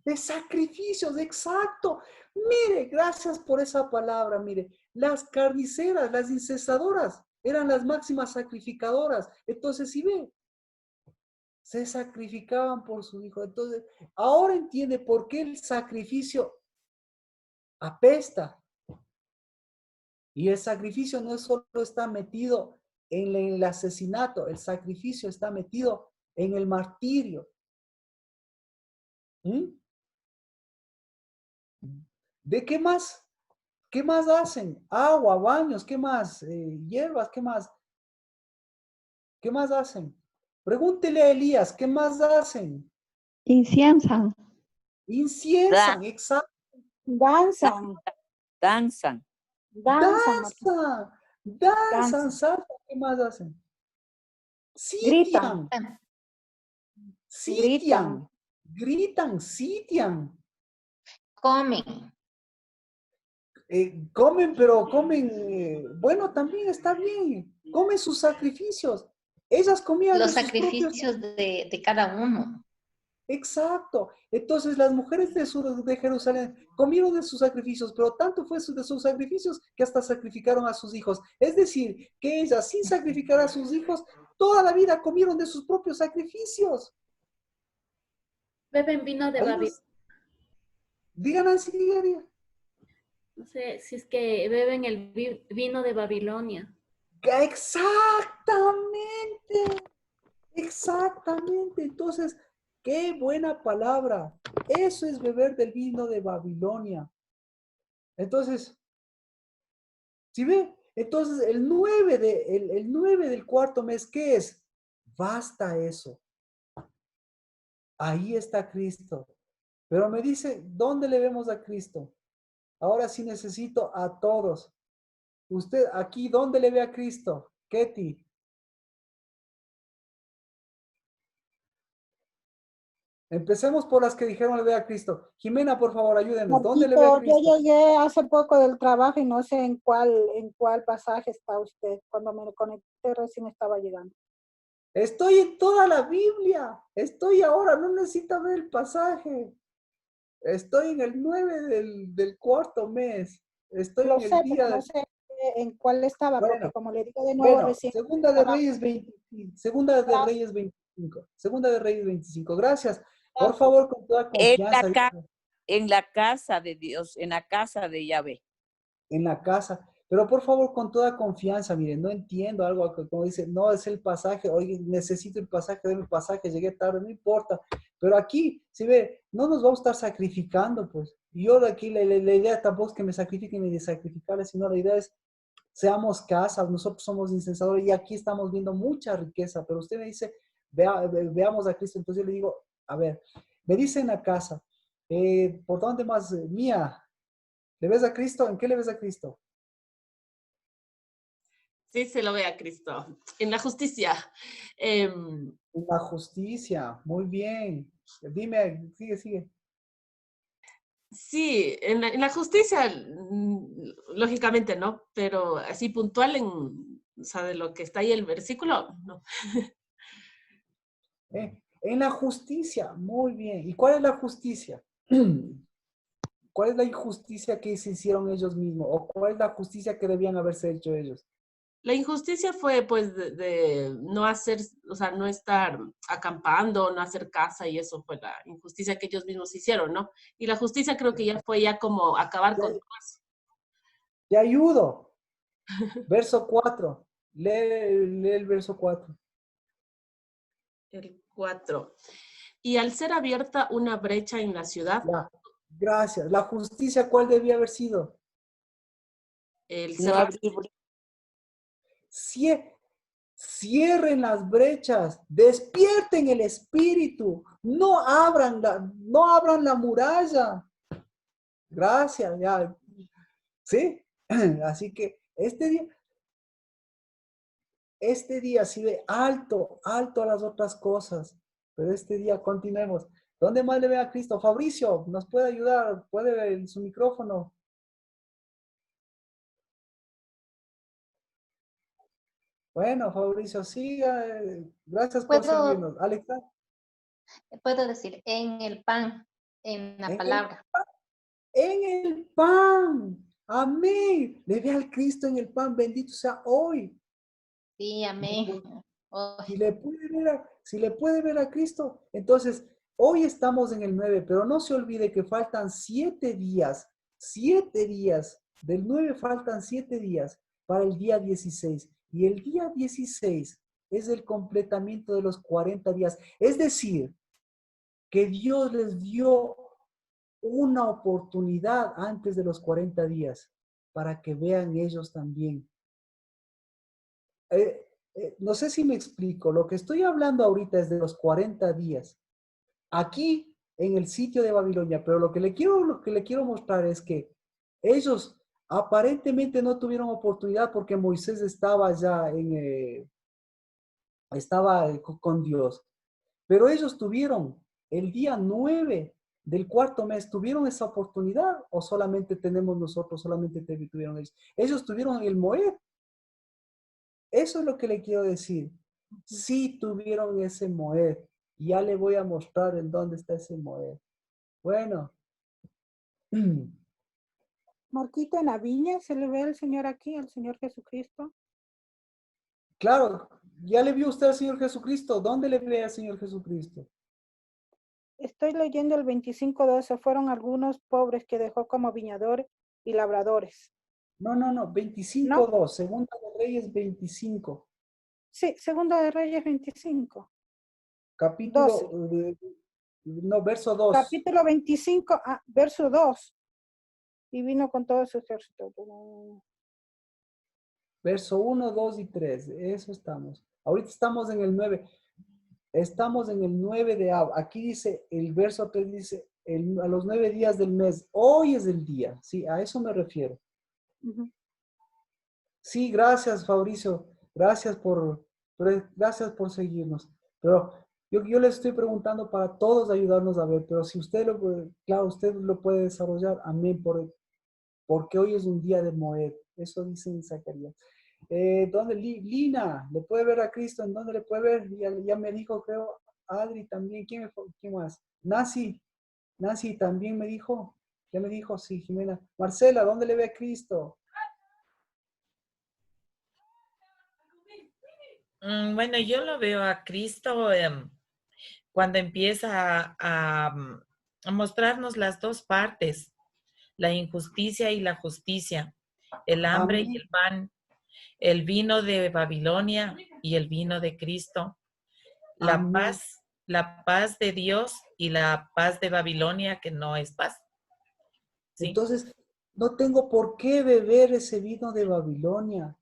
De sacrificios, exacto. Mire, gracias por esa palabra. Mire, las carniceras, las incesadoras, eran las máximas sacrificadoras. Entonces, si ve, se sacrificaban por su hijo. Entonces, ahora entiende por qué el sacrificio apesta. Y el sacrificio no solo está metido en el asesinato, el sacrificio está metido en el martirio. ¿Mm? ¿De qué más? ¿Qué más hacen? Agua, baños, ¿qué más? Hierbas, ¿qué más? ¿Qué más hacen? Pregúntele a Elías, ¿qué más hacen? Inciensan, Dan- Inciensan, exacto. danzan, danzan, danzan, Danzan, danzan, danzan, saltan, ¿qué más hacen? gritan, Sitian, gritan, sitian, gritan, sitian. Comen. Comen, pero comen, bueno, también está bien. Comen sus sacrificios. Ellas comían de Los sus propios. sacrificios de cada uno. Exacto. Entonces las mujeres de Jerusalén comieron de sus sacrificios, pero tanto fue de sus sacrificios que hasta sacrificaron a sus hijos. Es decir, que ellas sin sacrificar a sus hijos, toda la vida comieron de sus propios sacrificios. Beben vino de Ahí Babilonia. digan así, digan. No sé si es que beben el vino de Babilonia. Exactamente. Exactamente. Entonces, qué buena palabra. Eso es beber del vino de Babilonia. Entonces, ¿sí ve? Entonces, el 9 del cuarto mes, ¿qué es? Basta eso. Ahí está Cristo. Pero me dice, ¿dónde le vemos a Cristo? Ahora sí necesito a todos. Usted, aquí, ¿dónde le ve a Cristo? Ketty. Empecemos por las que dijeron le ve a Cristo. Jimena, por favor, ayúdenos. ¿Dónde le ve a Marquito, yo Cristo? llegué hace poco del trabajo y no sé en cuál pasaje está usted. Cuando me conecté recién estaba llegando. Estoy en toda la Biblia. Estoy ahora, no necesito ver el pasaje. Estoy en el 9 del cuarto mes. Estoy Lo en el sé, pero día no del... sé en cuál estaba, porque Bueno, como le digo de nuevo bueno, recién Segunda de estaba. Reyes 25. Segunda de Reyes 25. Segunda de Reyes 25. Gracias. Por Gracias. favor, con toda en confianza. en la casa de Dios, en la casa de Yahvé. En la casa. Pero por favor, con toda confianza, miren, no entiendo algo como dice, no es el pasaje, oye, necesito el pasaje, dame el pasaje, llegué tarde, no importa. Pero aquí, si ve, no nos vamos a estar sacrificando, pues. Y yo de aquí, la idea tampoco es que me sacrifiquen ni de sacrificarles, sino la idea es, seamos casas, nosotros somos incensadores y aquí estamos viendo mucha riqueza, pero usted me dice, veamos a Cristo, entonces yo le digo, a ver, me dice en la casa, ¿por dónde más? Mía, ¿le ves a Cristo? ¿En qué le ves a Cristo? Sí, se lo ve a Cristo. En la justicia. En la justicia, muy bien. Dime, sigue. Sí, en la justicia, lógicamente no, pero así puntual o sea, de lo que está ahí el versículo, no. En la justicia, muy bien. ¿Y cuál es la justicia? ¿Cuál es la injusticia que se hicieron ellos mismos? ¿O cuál es la justicia que debían haberse hecho ellos? La injusticia fue pues de no hacer, o sea, no estar acampando, no hacer casa y eso fue la injusticia que ellos mismos hicieron, ¿no? Y la justicia creo que ya fue ya como acabar con todo eso. Te ayudo. Verso 4. Lee el verso 4. El 4. Y al ser abierta una brecha en la ciudad, Ya, gracias. La justicia, ¿cuál debía haber sido? el No cerrar, abrir Cierren las brechas, despierten el espíritu, no abran la muralla. Gracias, ya. ¿Sí? Así que este día sí ve alto a las otras cosas, pero este día continuemos. ¿Dónde más le ve a Cristo? Fabricio, ¿nos puede ayudar? ¿Puede ver su micrófono? Bueno, Fabricio, siga. Gracias por Puedo, servirnos. Alexa, puedo decir en el pan, en la en el palabra. en el pan. Amén. Le ve al Cristo en el pan. Bendito sea hoy. Sí, amén. Oh, Si le puede ver a Cristo, entonces hoy estamos en el 9, pero no se olvide que faltan 7 días. 7 días. Del 9 faltan 7 días para el día 16. Y el día 16 es el completamiento de los 40 días. Es decir, que Dios les dio una oportunidad antes de los 40 días para que vean ellos también. No sé si me explico, lo que estoy hablando ahorita es de los 40 días. Aquí en el sitio de Babilonia, pero lo que le quiero mostrar es que ellos aparentemente no tuvieron oportunidad porque Moisés estaba ya con Dios, pero ellos tuvieron el día 9 del cuarto mes, ¿tuvieron esa oportunidad o solamente tenemos nosotros, solamente tuvieron ellos? Ellos tuvieron el Moed. Eso es lo que le quiero decir. Sí tuvieron ese Moed. Ya le voy a mostrar en dónde está ese Moed. Bueno. Marquito, en la viña se le ve al Señor aquí, al Señor Jesucristo. Claro, ya le vio usted al Señor Jesucristo. ¿Dónde le ve al Señor Jesucristo? Estoy leyendo el 25:12. Fueron algunos pobres que dejó como viñadores y labradores. No, 25:2. Segunda de Reyes 25. Sí, Segunda de Reyes 25. Capítulo, 12. Verso 2. Capítulo 25, verso 2. Y vino con todo su ejército. Verso 1, 2 y 3. Eso estamos. Ahorita estamos en el 9. Estamos en el 9 de Ab. Aquí dice, el verso 3 dice, a los 9 días del mes. Hoy es el día. Sí, a eso me refiero. Sí, gracias, Fabricio. Gracias por seguirnos. Pero yo les estoy preguntando para todos ayudarnos a ver. Pero si usted lo puede, claro, usted lo puede desarrollar. Amén. Porque hoy es un día de Moed. Eso dice en Zacarías. ¿Dónde? Lina, ¿le puede ver a Cristo? ¿En dónde le puede ver? Ya me dijo, creo, Adri también. ¿Quién más? Nancy también me dijo. Ya me dijo, sí, Jimena. Marcela, ¿dónde le ve a Cristo? Bueno, yo lo veo a Cristo cuando empieza a mostrarnos las dos partes, la injusticia y la justicia, el hambre y el pan, el vino de Babilonia y el vino de Cristo, la paz de Dios y la paz de Babilonia que no es paz. ¿Sí? Entonces, no tengo por qué beber ese vino de Babilonia,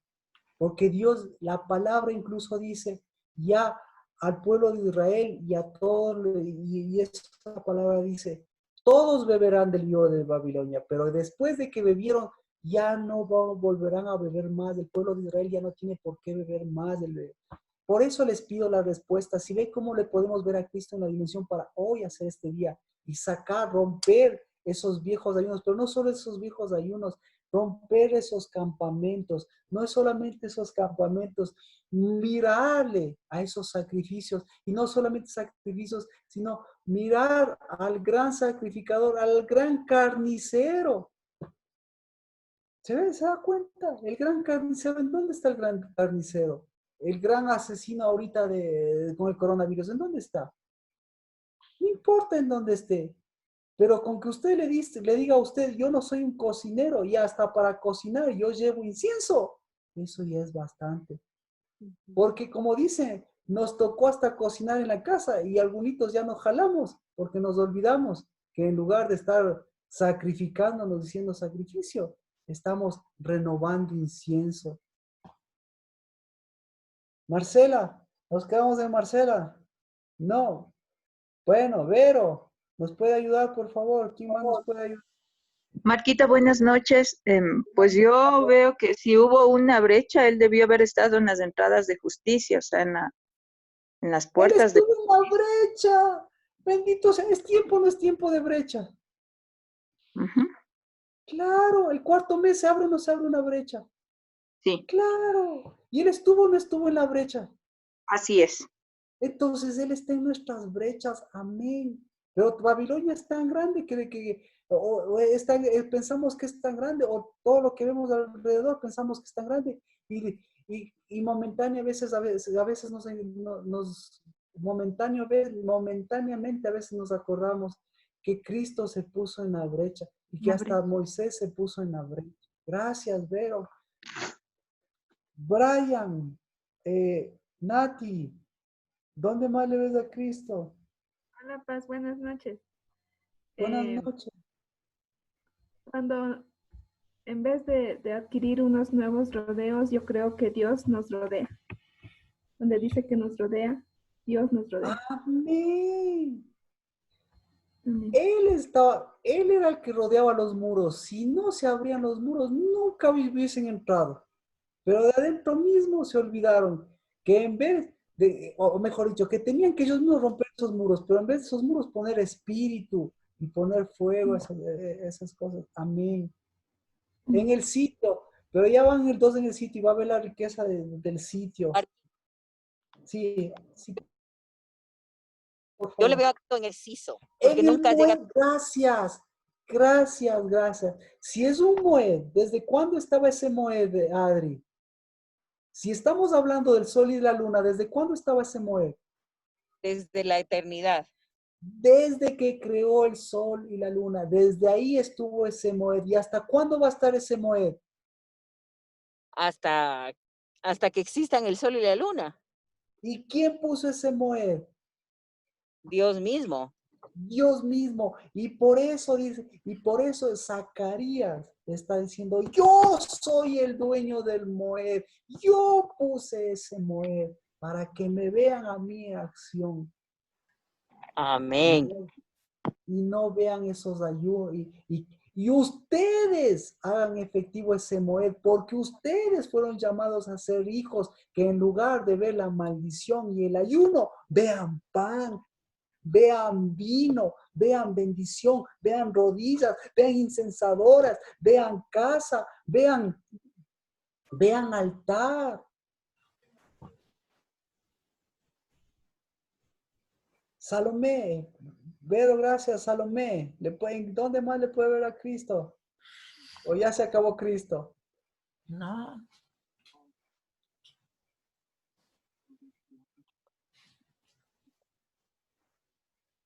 porque Dios, la palabra incluso dice, ya al pueblo de Israel y a todos, y esa palabra dice, todos beberán del vino de Babilonia, pero después de que bebieron, ya no volverán a beber más. El pueblo de Israel ya no tiene por qué beber más. Por eso les pido la respuesta. Si ve cómo le podemos ver a Cristo en la dimensión para hoy hacer este día y romper esos viejos ayunos, pero no solo esos viejos ayunos, romper esos campamentos, no es solamente esos campamentos, mirarle a esos sacrificios, y no solamente sacrificios, sino mirar al gran sacrificador, al gran carnicero. ¿Se da cuenta? El gran carnicero, ¿en dónde está el gran carnicero? El gran asesino ahorita con el coronavirus, ¿en dónde está? No importa en dónde esté, pero con que usted le diga a usted, yo no soy un cocinero, y hasta para cocinar yo llevo incienso, eso ya es bastante. Porque como dice, nos tocó hasta cocinar en la casa y algunos ya nos jalamos porque nos olvidamos que en lugar de estar sacrificándonos diciendo sacrificio, estamos renovando incienso. Marcela, nos quedamos en Marcela. No. Bueno, Vero, ¿nos puede ayudar, por favor? ¿Quién más nos puede ayudar? Marquita, buenas noches. Pues yo veo que si hubo una brecha, él debió haber estado en las entradas de justicia, o sea, en las puertas de... Él estuvo en la brecha. Bendito sea, ¿es tiempo o no es tiempo de brecha? Claro, el cuarto mes se abre o no se abre una brecha. Sí. Claro. ¿Y él estuvo o no estuvo en la brecha? Así es. Entonces él está en nuestras brechas. Amén. Pero Babilonia es tan grande que pensamos que es tan grande, o todo lo que vemos alrededor pensamos que es tan grande, y momentáneamente a veces nos acordamos que Cristo se puso en la brecha y que hasta Moisés se puso en la brecha. Gracias, Vero. Brian, Nati, ¿dónde más le ves a Cristo? Hola, Paz, buenas noches. Buenas Eh, noches. Cuando en vez de adquirir unos nuevos rodeos, yo creo que Dios nos rodea. Donde dice que nos rodea, Dios nos rodea. Amén. Amén. Él era el que rodeaba los muros. Si no se abrían los muros, nunca hubiesen entrado. Pero de adentro mismo se olvidaron que en vez de, o mejor dicho, que tenían que ellos mismos romper esos muros, pero en vez de esos muros poner espíritu y poner fuego, esas cosas. Amén. En el sitio, pero ya van el 2 en el sitio y va a ver la riqueza del sitio. Sí, sí, por Yo le favor. veo acto en el CISO, porque En el nunca llega. Moed, gracias, gracias, gracias. Si es un Moed, ¿desde cuándo estaba ese Moed, Adri? Si estamos hablando del sol y la luna, ¿desde cuándo estaba ese Moed? Desde la eternidad. Desde que creó el sol y la luna, desde ahí estuvo ese Moed. ¿Y hasta cuándo va a estar ese Moed? Hasta que existan el sol y la luna. ¿Y quién puso ese Moed? Dios mismo. Dios mismo. Y por eso dice, y por eso Zacarías está diciendo, yo soy el dueño del Moed. Yo puse ese Moed para que me vean a mí en acción. Amén. Y no vean esos ayunos. Y ustedes hagan efectivo ese Moed, porque ustedes fueron llamados a ser hijos que en lugar de ver la maldición y el ayuno, vean pan, vean vino, vean bendición, vean rodillas, vean incensadoras, vean casa, vean altar. Salomé, Vero, gracias, Salomé. ¿Dónde más le puede ver a Cristo? ¿O ya se acabó Cristo? No.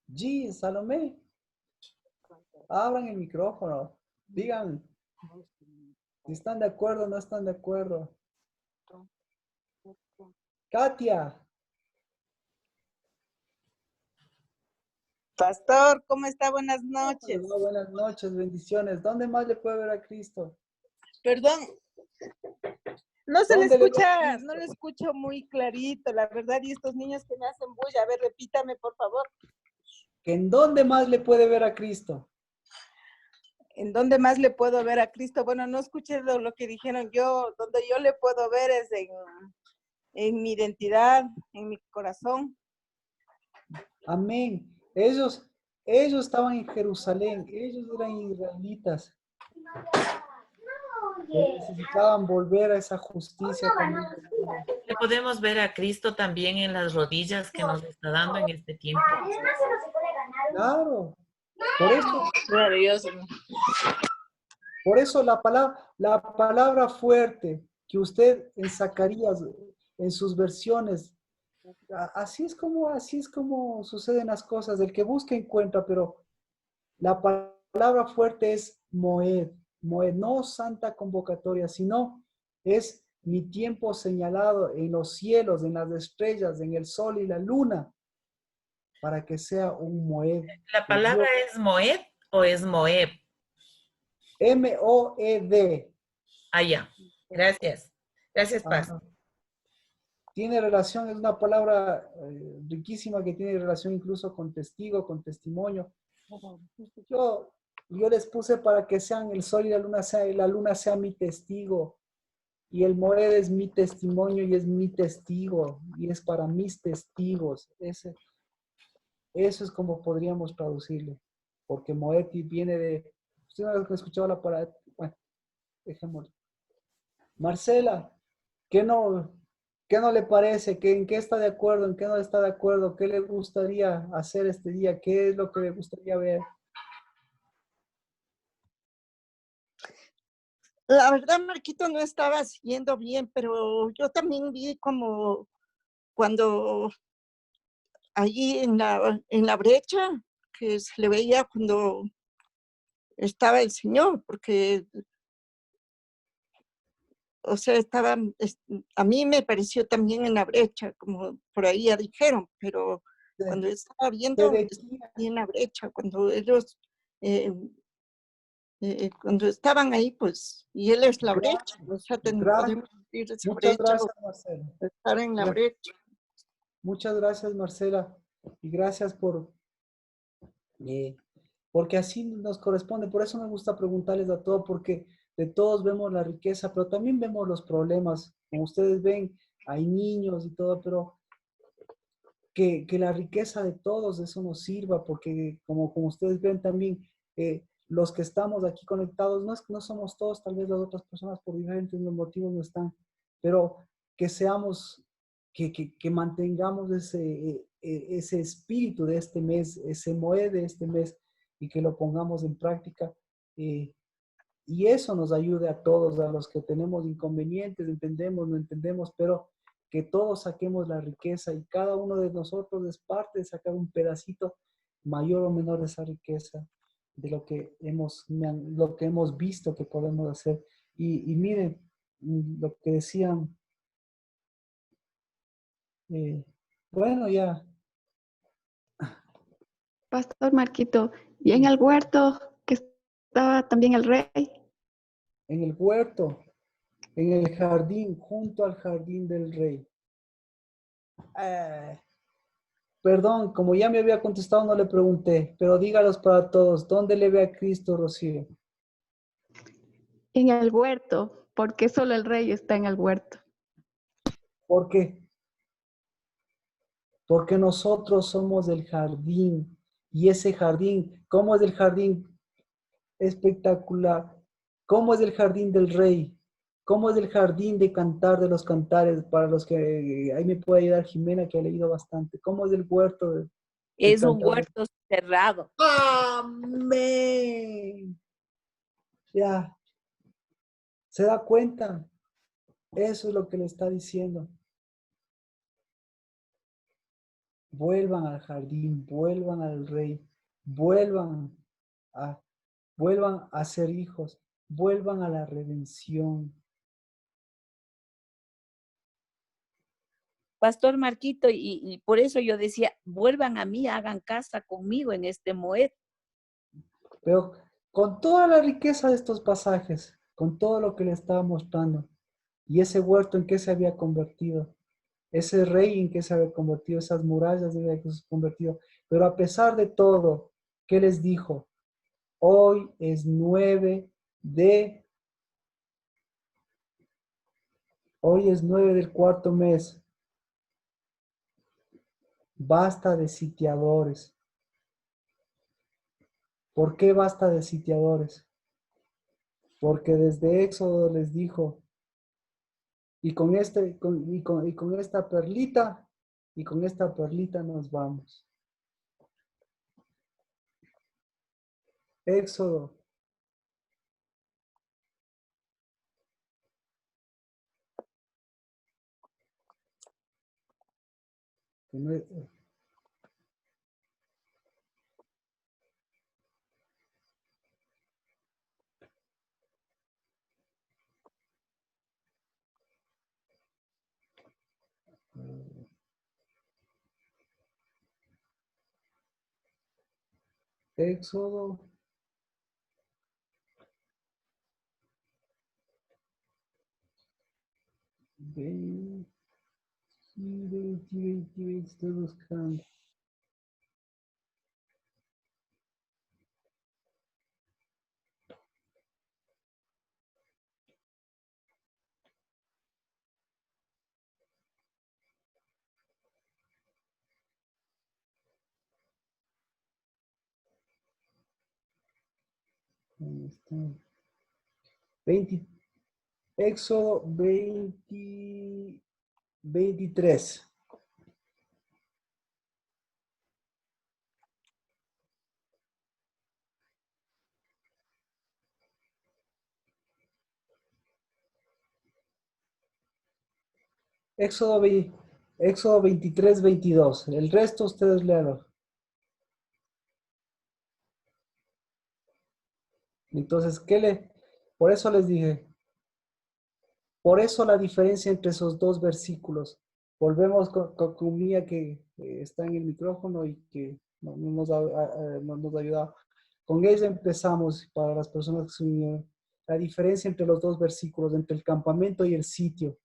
G, Salomé. Abran el micrófono. Digan si están de acuerdo o no están de acuerdo. Katia. Pastor, ¿cómo está? Buenas noches. Hola, buenas noches, bendiciones. ¿Dónde más le puede ver a Cristo? Perdón, no se le ¿Dónde le ve a escucha, Cristo? no le escucho muy clarito, la verdad, y estos niños que me hacen bulla. A ver, repítame, por favor. ¿En dónde más le puede ver a Cristo? ¿En dónde más le puedo ver a Cristo? Bueno, no escuché lo que dijeron yo. Donde yo le puedo ver es en mi identidad, en mi corazón. Amén. Ellos estaban en Jerusalén, ellos eran israelitas. Necesitaban volver a esa justicia también. Le podemos ver a Cristo también en las rodillas que nos está dando en este tiempo. Claro. Por eso la palabra fuerte que usted en Zacarías, en sus versiones, así es como suceden las cosas. El que busca encuentra, pero la palabra fuerte es Moed. Moed, no santa convocatoria, sino es mi tiempo señalado en los cielos, en las estrellas, en el sol y la luna, para que sea un Moed. ¿La palabra es Moed o es Moeb? M-O-E-D. Ah, ya. Gracias. Gracias, Paz. Tiene relación, es una palabra riquísima que tiene relación incluso con testigo, con testimonio. Yo les puse para que sean el sol y la luna sea mi testigo. Y el Moed es mi testimonio y es mi testigo. Y es para mis testigos. Eso es como podríamos traducirlo. Porque Moed viene de... ¿Usted no ha escuchado la palabra? Bueno, dejémoslo. Marcela, ¿qué no le parece? ¿En qué está de acuerdo? ¿En qué no está de acuerdo? ¿Qué le gustaría hacer este día? ¿Qué es lo que le gustaría ver? La verdad, Marquito, no estaba siguiendo bien, pero yo también vi como cuando allí en la brecha, que se le veía cuando estaba el Señor, porque, o sea, a mí me pareció también en la brecha, como por ahí ya dijeron, pero cuando estaba se viendo, decía, estaba ahí en la brecha, cuando ellos, cuando estaban ahí, pues, y él es la brecha, o sea, podemos decir esa muchas brecha, gracias, Marcela. o estar en la brecha. Muchas gracias, Marcela. Y gracias porque así nos corresponde. Por eso me gusta preguntarles a todos, porque de todos vemos la riqueza, pero también vemos los problemas. Como ustedes ven, hay niños y todo, pero que la riqueza de todos eso nos sirva, porque como ustedes ven también, los que estamos aquí conectados, no es que no somos todos, tal vez las otras personas por diferentes motivos no están, pero que seamos, que mantengamos ese espíritu de este mes, ese moed de este mes, y que lo pongamos en práctica. Y eso nos ayude a todos, a los que tenemos inconvenientes, entendemos, no entendemos, pero que todos saquemos la riqueza y cada uno de nosotros es parte de sacar un pedacito mayor o menor de esa riqueza, de lo que hemos visto que podemos hacer. Y miren, lo que decían, bueno, ya. Pastor Marquito, y en el huerto que estaba también el rey. En el huerto, en el jardín, junto al jardín del rey. Perdón, como ya me había contestado, no le pregunté, pero dígalos para todos. ¿Dónde le ve a Cristo, Rocío? En el huerto, porque solo el rey está en el huerto. ¿Por qué? Porque nosotros somos el jardín. Y ese jardín, ¿cómo es el jardín? Espectacular. ¿Cómo es el jardín del rey? ¿Cómo es el jardín de cantar de los cantares? Para los que ahí me puede ayudar Jimena, que ha leído bastante. ¿Cómo es el huerto del Es un cantar? huerto cerrado. Amén. Ya. ¿Se da cuenta? Eso es lo que le está diciendo. Vuelvan al jardín, vuelvan al rey, vuelvan a, vuelvan a ser hijos, vuelvan a la redención. Pastor Marquito, y por eso yo decía, vuelvan a mí, hagan casa conmigo en este moed. Pero con toda la riqueza de estos pasajes, con todo lo que le estaba mostrando, y ese huerto en que se había convertido, ese rey en que se había convertido, esas murallas en que se había convertido, pero a pesar de todo, ¿qué les dijo? Hoy es 9 del cuarto mes. Basta de sitiadores. ¿Por qué basta de sitiadores? Porque desde Éxodo les dijo, y con esta perlita, nos vamos. Éxodo. Éxodo. Estoy buscando. ¿Dónde está? Éxodo 23. Éxodo 23, 22. El resto ustedes léanlo. Entonces, por eso les dije, por eso la diferencia entre esos dos versículos. Volvemos con Mía que está en el micrófono y que no nos ha ayudado. Con ella empezamos para las personas que se unieron. La diferencia entre los dos versículos, entre el campamento y el sitio,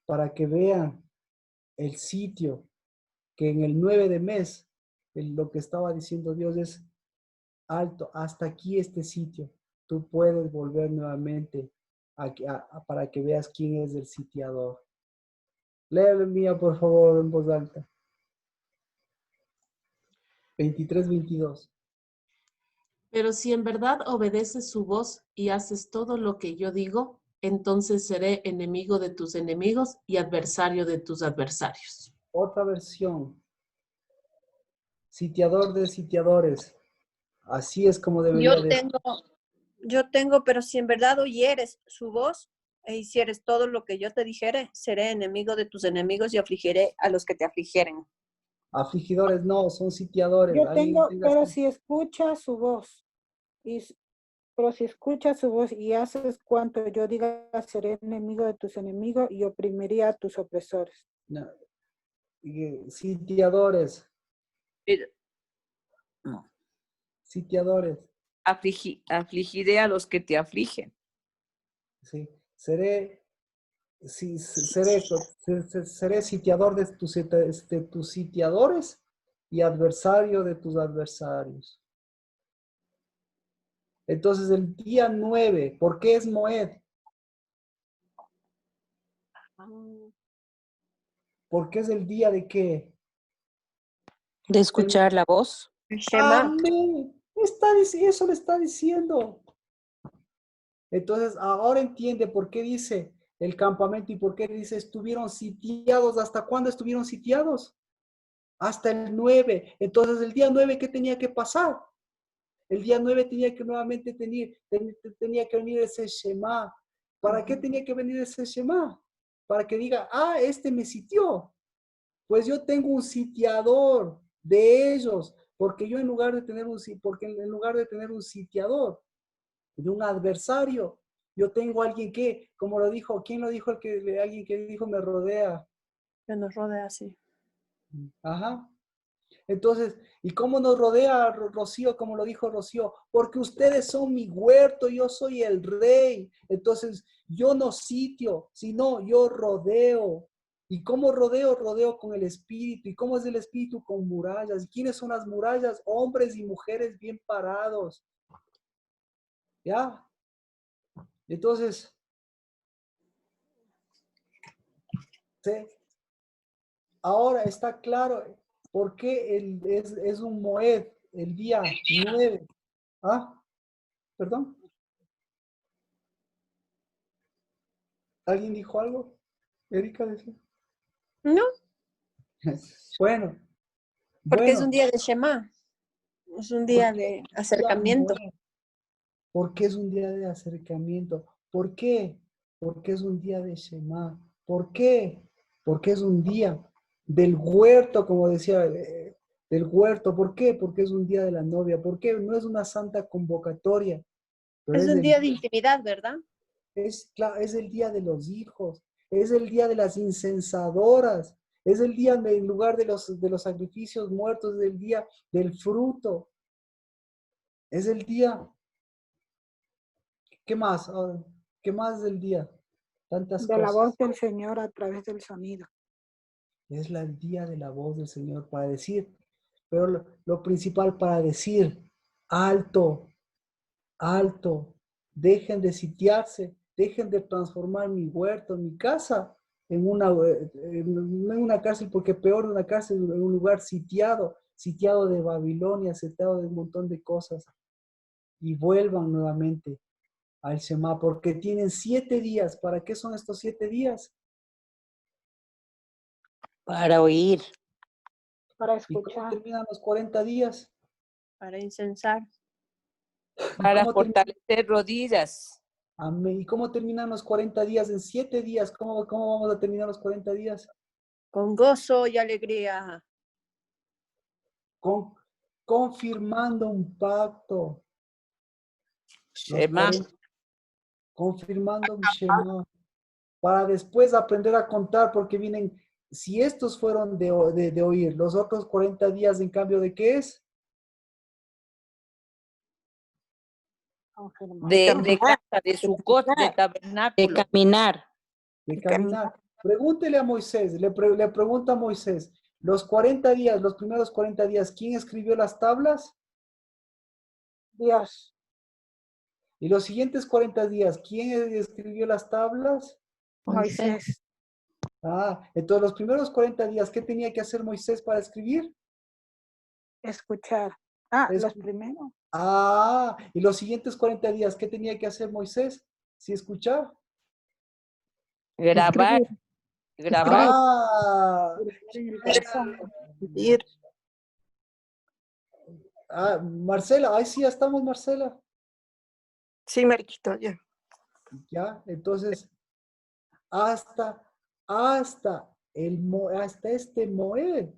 para que vean el sitio, que en el 9 de mes, lo que estaba diciendo Dios es alto, hasta aquí este sitio. Tú puedes volver nuevamente para que veas quién es el sitiador. Léelo, Mía, por favor, en voz alta. 23-22. Pero si en verdad obedeces su voz y haces todo lo que yo digo, entonces seré enemigo de tus enemigos y adversario de tus adversarios. Otra versión. Sitiador de sitiadores. Así es como debería de ser. Yo tengo, pero si en verdad oyeres su voz e hicieres todo lo que yo te dijere, seré enemigo de tus enemigos y afligiré a los que te afligieren. Afligidores no, son sitiadores. Yo tengo, pero si escuchas su voz, pero si escuchas su voz y haces cuanto yo diga, seré enemigo de tus enemigos y oprimiría a tus opresores. No. Sitiadores. No. Sitiadores. Afligiré a los que te afligen. Sí. Seré sitiador de tus sitiadores y adversario de tus adversarios. Entonces el día 9, ¿por qué es Moed? Porque es el día de qué? De escuchar la voz. Amén. Eso le está diciendo. Entonces ahora entiende por qué dice el campamento y por qué dice estuvieron sitiados. ¿Hasta cuándo estuvieron sitiados? Hasta el 9. Entonces el día 9, ¿qué tenía que pasar? El día 9 tenía que nuevamente tenía que venir ese Shema. ¿Para qué tenía que venir ese Shema? Para que diga, este me sitió. Pues yo tengo un sitiador de ellos, porque yo en lugar de tener un sitiador, de un adversario, yo tengo alguien que, como lo dijo, ¿quién lo dijo? Alguien que dijo me rodea. Que nos rodea, sí. Ajá. Entonces, ¿y cómo nos rodea Rocío? Como lo dijo Rocío, porque ustedes son mi huerto, yo soy el rey. Entonces, yo no sitio, sino yo rodeo. ¿Y cómo rodeo? Rodeo con el espíritu. ¿Y cómo es el espíritu? Con murallas. ¿Y quiénes son las murallas? Hombres y mujeres bien parados. ¿Ya? Entonces, ¿sí? Ahora está claro por qué es un Moed el día 9. ¿Perdón? ¿Alguien dijo algo? ¿Erika decía? No. Bueno. Porque es un día de Shema. Es un día de acercamiento. ¿Por qué es un día de acercamiento? ¿Por qué? Porque es un día de Shema. ¿Por qué? Porque es un día del huerto, como decía, del huerto. ¿Por qué? Porque es un día de la novia. ¿Por qué? No es una santa convocatoria. Pero Es un día de intimidad, ¿verdad? Es el día de los hijos. Es el día de las incensadoras. Es el día en lugar de los sacrificios muertos, es el día del fruto. Es el día. ¿Qué más? ¿Qué más del día? Tantas cosas. De la voz del Señor a través del sonido. Es el día de la voz del Señor para decir, pero lo principal para decir, alto, alto, dejen de sitiarse, dejen de transformar mi huerto, mi casa, en una cárcel, porque peor de una cárcel, en un lugar sitiado de Babilonia, sitiado de un montón de cosas, y vuelvan nuevamente al Shema, porque tienen 7 días. ¿Para qué son estos 7 días? Para oír. Para ¿Y escuchar. cómo terminan los 40 días? Para incensar. Para fortalecer rodillas. Amén. ¿Y cómo terminan los 40 días? En 7 días. ¿Cómo vamos a terminar los 40 días? Con gozo y alegría. Confirmando un pacto. Shema. Confirmando un Shema. Para después aprender a contar, porque vienen si estos fueron de oír, los otros 40 días en cambio ¿de qué es? De casa, de Sucot, de De tabernáculo. caminar. De caminar. Pregúntele a Moisés, le pregunta a Moisés, los 40 días, los primeros 40 días, ¿quién escribió las tablas? Dios. Y los siguientes 40 días, ¿quién escribió las tablas? Moisés. Ah, entonces los primeros 40 días, ¿qué tenía que hacer Moisés para escribir? Escuchar. Los primeros. Ah, y los siguientes 40 días, ¿qué tenía que hacer Moisés? ¿Sí escuchar? Grabar. Grabar. Ah, En el corazón. Marcela, ahí sí ya estamos, Marcela. Sí, Marquito, ya. Ya, entonces, hasta hasta este Moed,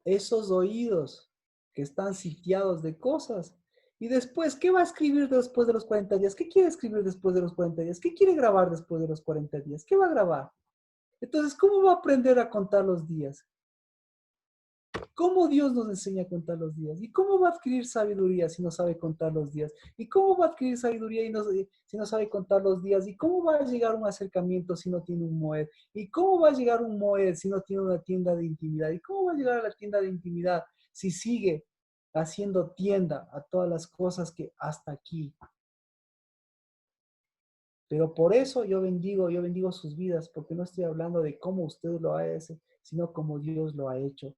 esos oídos que están sitiados de cosas. Y después, ¿qué va a escribir después de los 40 días? ¿Qué quiere escribir después de los 40 días? ¿Qué quiere grabar después de los 40 días? ¿Qué va a grabar? Entonces, ¿cómo va a aprender a contar los días? ¿Cómo Dios nos enseña a contar los días? ¿Y cómo va a adquirir sabiduría si no sabe contar los días? ¿Y cómo va a adquirir sabiduría si no sabe contar los días? ¿Y cómo va a llegar a un acercamiento si no tiene un Moed? ¿Y cómo va a llegar un Moed si no tiene una tienda de intimidad? ¿Y cómo va a llegar a la tienda de intimidad si sigue haciendo tienda a todas las cosas que hasta aquí? Pero por eso yo bendigo sus vidas, porque no estoy hablando de cómo usted lo hace, sino como Dios lo ha hecho.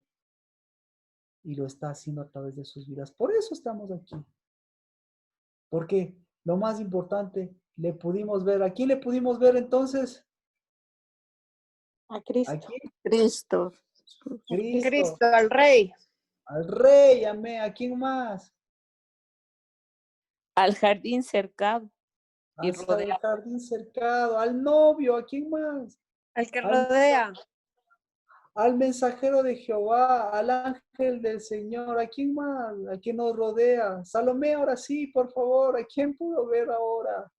Y lo está haciendo a través de sus vidas. Por eso estamos aquí. Porque lo más importante, le pudimos ver. ¿A quién le pudimos ver entonces? A Cristo. ¿A quién? Cristo. Cristo, al Rey. Al Rey, amén. ¿A quién más? Al jardín cercado. Y Hasta el rodeado. jardín cercado. Al novio, ¿a quién más? Al que rodea. Al mensajero de Jehová, al ángel del Señor, ¿a quién más? ¿A quién nos rodea? Salomé, ahora sí, por favor, ¿a quién pudo ver ahora?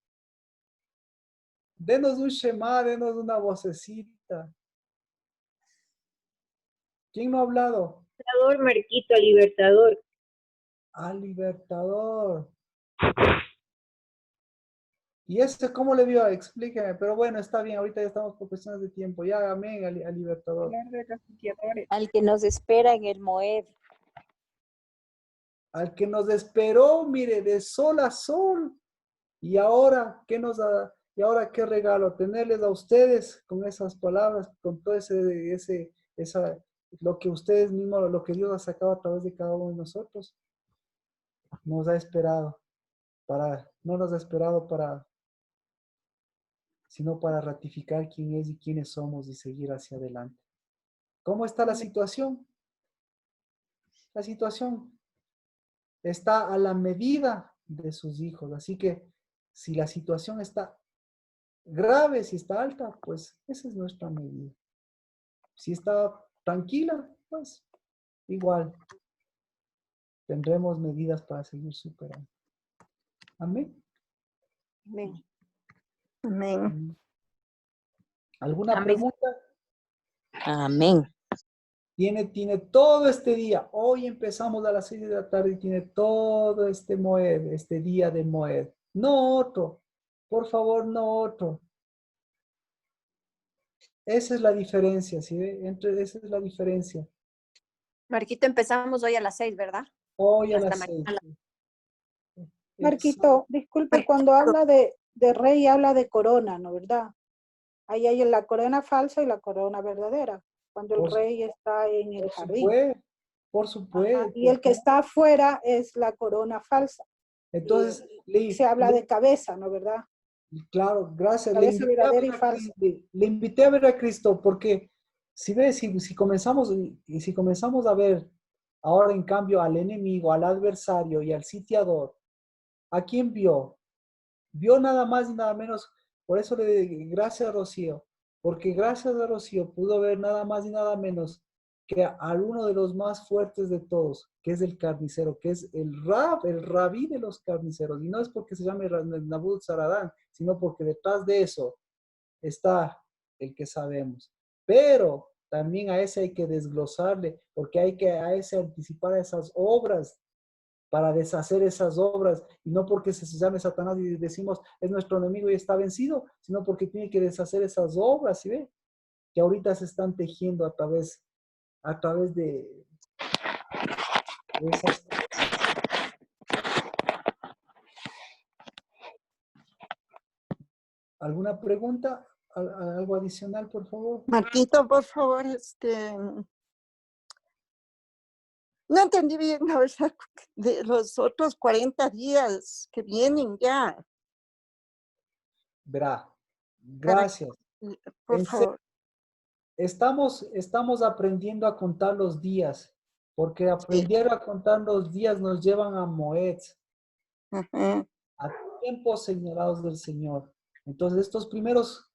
Denos un Shema, denos una vocecita. ¿Quién no ha hablado? Libertador, Marquito, libertador. Al libertador. ¿Y ese cómo le vio? Explíqueme. Pero bueno, está bien, ahorita ya estamos por cuestiones de tiempo. Ya, amén, al libertador. Al que nos espera en el Moed. Al que nos esperó, mire, de sol a sol. Y ahora, ¿qué nos da? Y ahora, qué regalo, tenerles a ustedes con esas palabras, con todo lo que ustedes mismos, lo que Dios ha sacado a través de cada uno de nosotros. Nos ha esperado no nos ha esperado sino para ratificar quién es y quiénes somos y seguir hacia adelante. ¿Cómo está la situación? La situación está a la medida de sus hijos. Así que si la situación está grave, si está alta, pues esa es nuestra medida. Si está tranquila, pues igual tendremos medidas para seguir superando. Amén. Amén. Amén. ¿Alguna Amén. pregunta? Amén. Tiene todo este día. Hoy empezamos a las 6 de la tarde y tiene todo este Moed, este día de Moed. No otro. Por favor, no otro. Esa es la diferencia, ¿sí ve? Esa es la diferencia. Marquito, empezamos hoy a las 6, ¿verdad? Hoy a Hasta las 6. mañana. Marquito, disculpe, cuando habla de rey, habla de corona, ¿no verdad? Ahí hay la corona falsa y la corona verdadera, cuando el rey está en el jardín. Por supuesto. Ajá, y el que está afuera es la corona falsa. Entonces, Se habla de cabeza, ¿no verdad? Claro, gracias. Cabeza verdadera y falsa. Le invité a ver a Cristo porque si comenzamos a ver ahora en cambio al enemigo, al adversario y al sitiador, ¿a quién vio? Vio nada más y nada menos. Por eso le doy gracias a Rocío, porque gracias a Rocío pudo ver nada más y nada menos que a uno de los más fuertes de todos, que es el carnicero, que es el rabí de los carniceros. Y no es porque se llame Nabuzaradán, sino porque detrás de eso está el que sabemos. Pero también a ese hay que desglosarle, porque hay que a ese anticipar esas obras para deshacer esas obras, y no porque se llame Satanás y decimos es nuestro enemigo y está vencido, sino porque tiene que deshacer esas obras, ¿sí ve? Que ahorita se están tejiendo a través de esas. ¿Alguna pregunta? ¿Algo adicional, por favor? Marquito, por favor, no entendí bien, la verdad, de los otros 40 días que vienen ya. Verá, gracias. Por favor. Estamos aprendiendo a contar los días, porque aprender a contar los días nos llevan a Moed, a tiempos señalados del Señor. Entonces, estos primeros,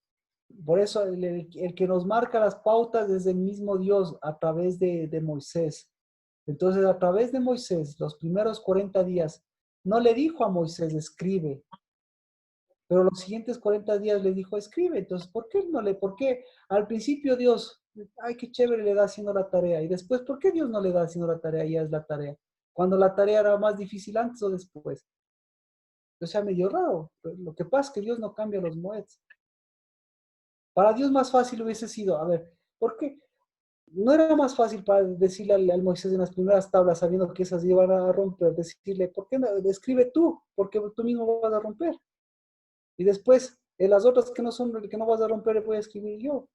por eso el que nos marca las pautas es el mismo Dios a través de Moisés. Entonces, a través de Moisés, los primeros 40 días, no le dijo a Moisés, escribe, pero los siguientes 40 días le dijo, escribe. Entonces, ¿por qué al principio Dios, ay, qué chévere, le da haciendo la tarea? Y después, ¿por qué Dios no le da haciendo la tarea? Ya es la tarea. Cuando la tarea era más difícil antes o después. O sea, medio raro. Pero lo que pasa es que Dios no cambia los moeds. Para Dios más fácil hubiese sido, a ver, ¿por qué? ¿No era más fácil para decirle al Moisés en las primeras tablas, sabiendo que esas iban a romper, decirle, ¿por qué no? Escribe tú? Porque tú mismo vas a romper. Y después, en las otras que no vas a romper, voy a escribir yo.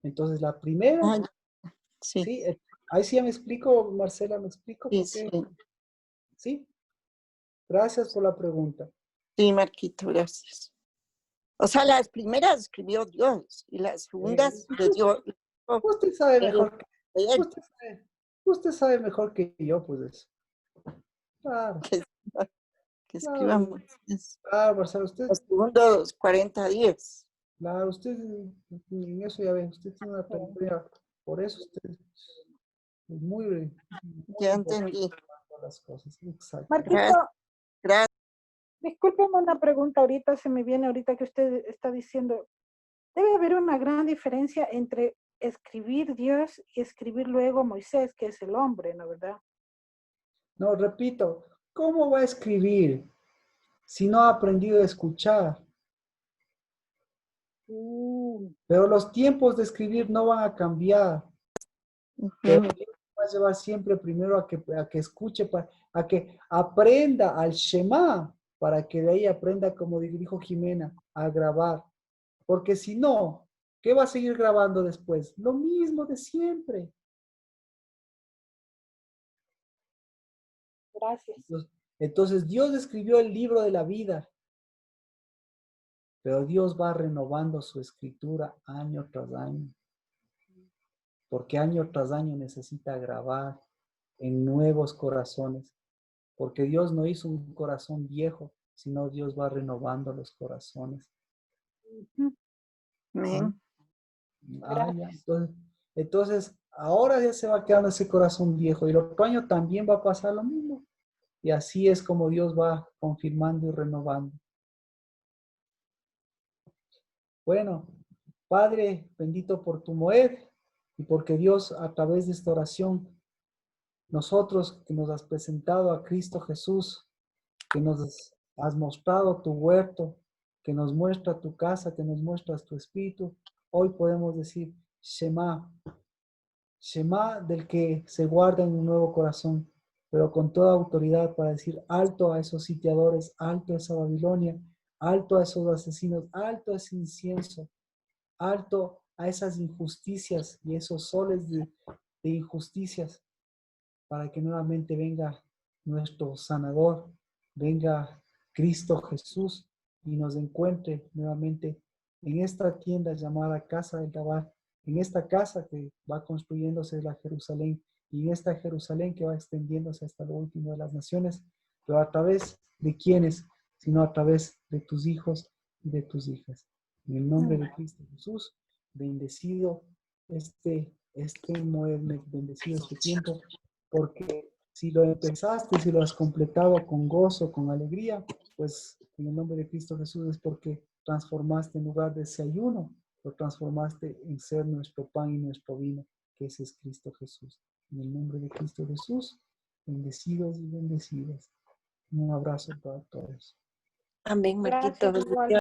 Entonces, la primera, sí, ahí sí ya me explico, Marcela, me explico. Sí. Sí, gracias por la pregunta. Sí, Marquito, gracias. O sea, las primeras escribió Dios y las segundas de Dios. Usted sabe mejor usted sabe mejor que yo, pues eso. Claro. Que escribamos. Claro, Marcelo, usted. Los segundos 40 días. Claro, usted, en eso ya ve, usted tiene una trayectoria, por eso usted es muy ya entendí. Las cosas. Exacto. Marquito, discúlpeme una pregunta ahorita, se me viene ahorita que usted está diciendo, debe haber una gran diferencia entre escribir Dios y escribir luego Moisés, que es el hombre, ¿no verdad? No, repito, ¿cómo va a escribir si no ha aprendido a escuchar? Pero los tiempos de escribir no van a cambiar. Pero va a llevar siempre primero a que escuche, a que aprenda al Shema, para que de ahí aprenda, como dijo Jimena, a grabar. Porque si no, ¿qué va a seguir grabando después? Lo mismo de siempre. Gracias. Entonces Dios escribió el libro de la vida, pero Dios va renovando su escritura año tras año. Porque año tras año necesita grabar en nuevos corazones. Porque Dios no hizo un corazón viejo, sino Dios va renovando los corazones. Amén. Ya. Entonces, ahora ya se va quedando ese corazón viejo y el otro año también va a pasar lo mismo. Y así es como Dios va confirmando y renovando. Bueno, Padre, bendito por tu Moed y porque Dios a través de esta oración, nosotros que nos has presentado a Cristo Jesús, que nos has mostrado tu huerto, que nos muestra tu casa, que nos muestras tu espíritu, hoy podemos decir Shema, Shema del que se guarda en un nuevo corazón, pero con toda autoridad para decir alto a esos sitiadores, alto a esa Babilonia, alto a esos asesinos, alto a ese incienso, alto a esas injusticias y esos soles de injusticias, para que nuevamente venga nuestro sanador, venga Cristo Jesús y nos encuentre nuevamente en esta tienda llamada Casa del Tabar, en esta casa que va construyéndose la Jerusalén y en esta Jerusalén que va extendiéndose hasta lo último de las naciones, pero a través de quiénes, sino a través de tus hijos y de tus hijas. En el nombre de Cristo Jesús, bendecido bendecido este tiempo, porque si lo empezaste, si lo has completado con gozo, con alegría, pues en el nombre de Cristo Jesús es porque transformaste en lugar de ese ayuno lo transformaste en ser nuestro pan y nuestro vino, que ese es Cristo Jesús. En el nombre de Cristo Jesús, bendecidos y bendecidas. Un abrazo para todos. Amén, Marquito. Gracias, igual.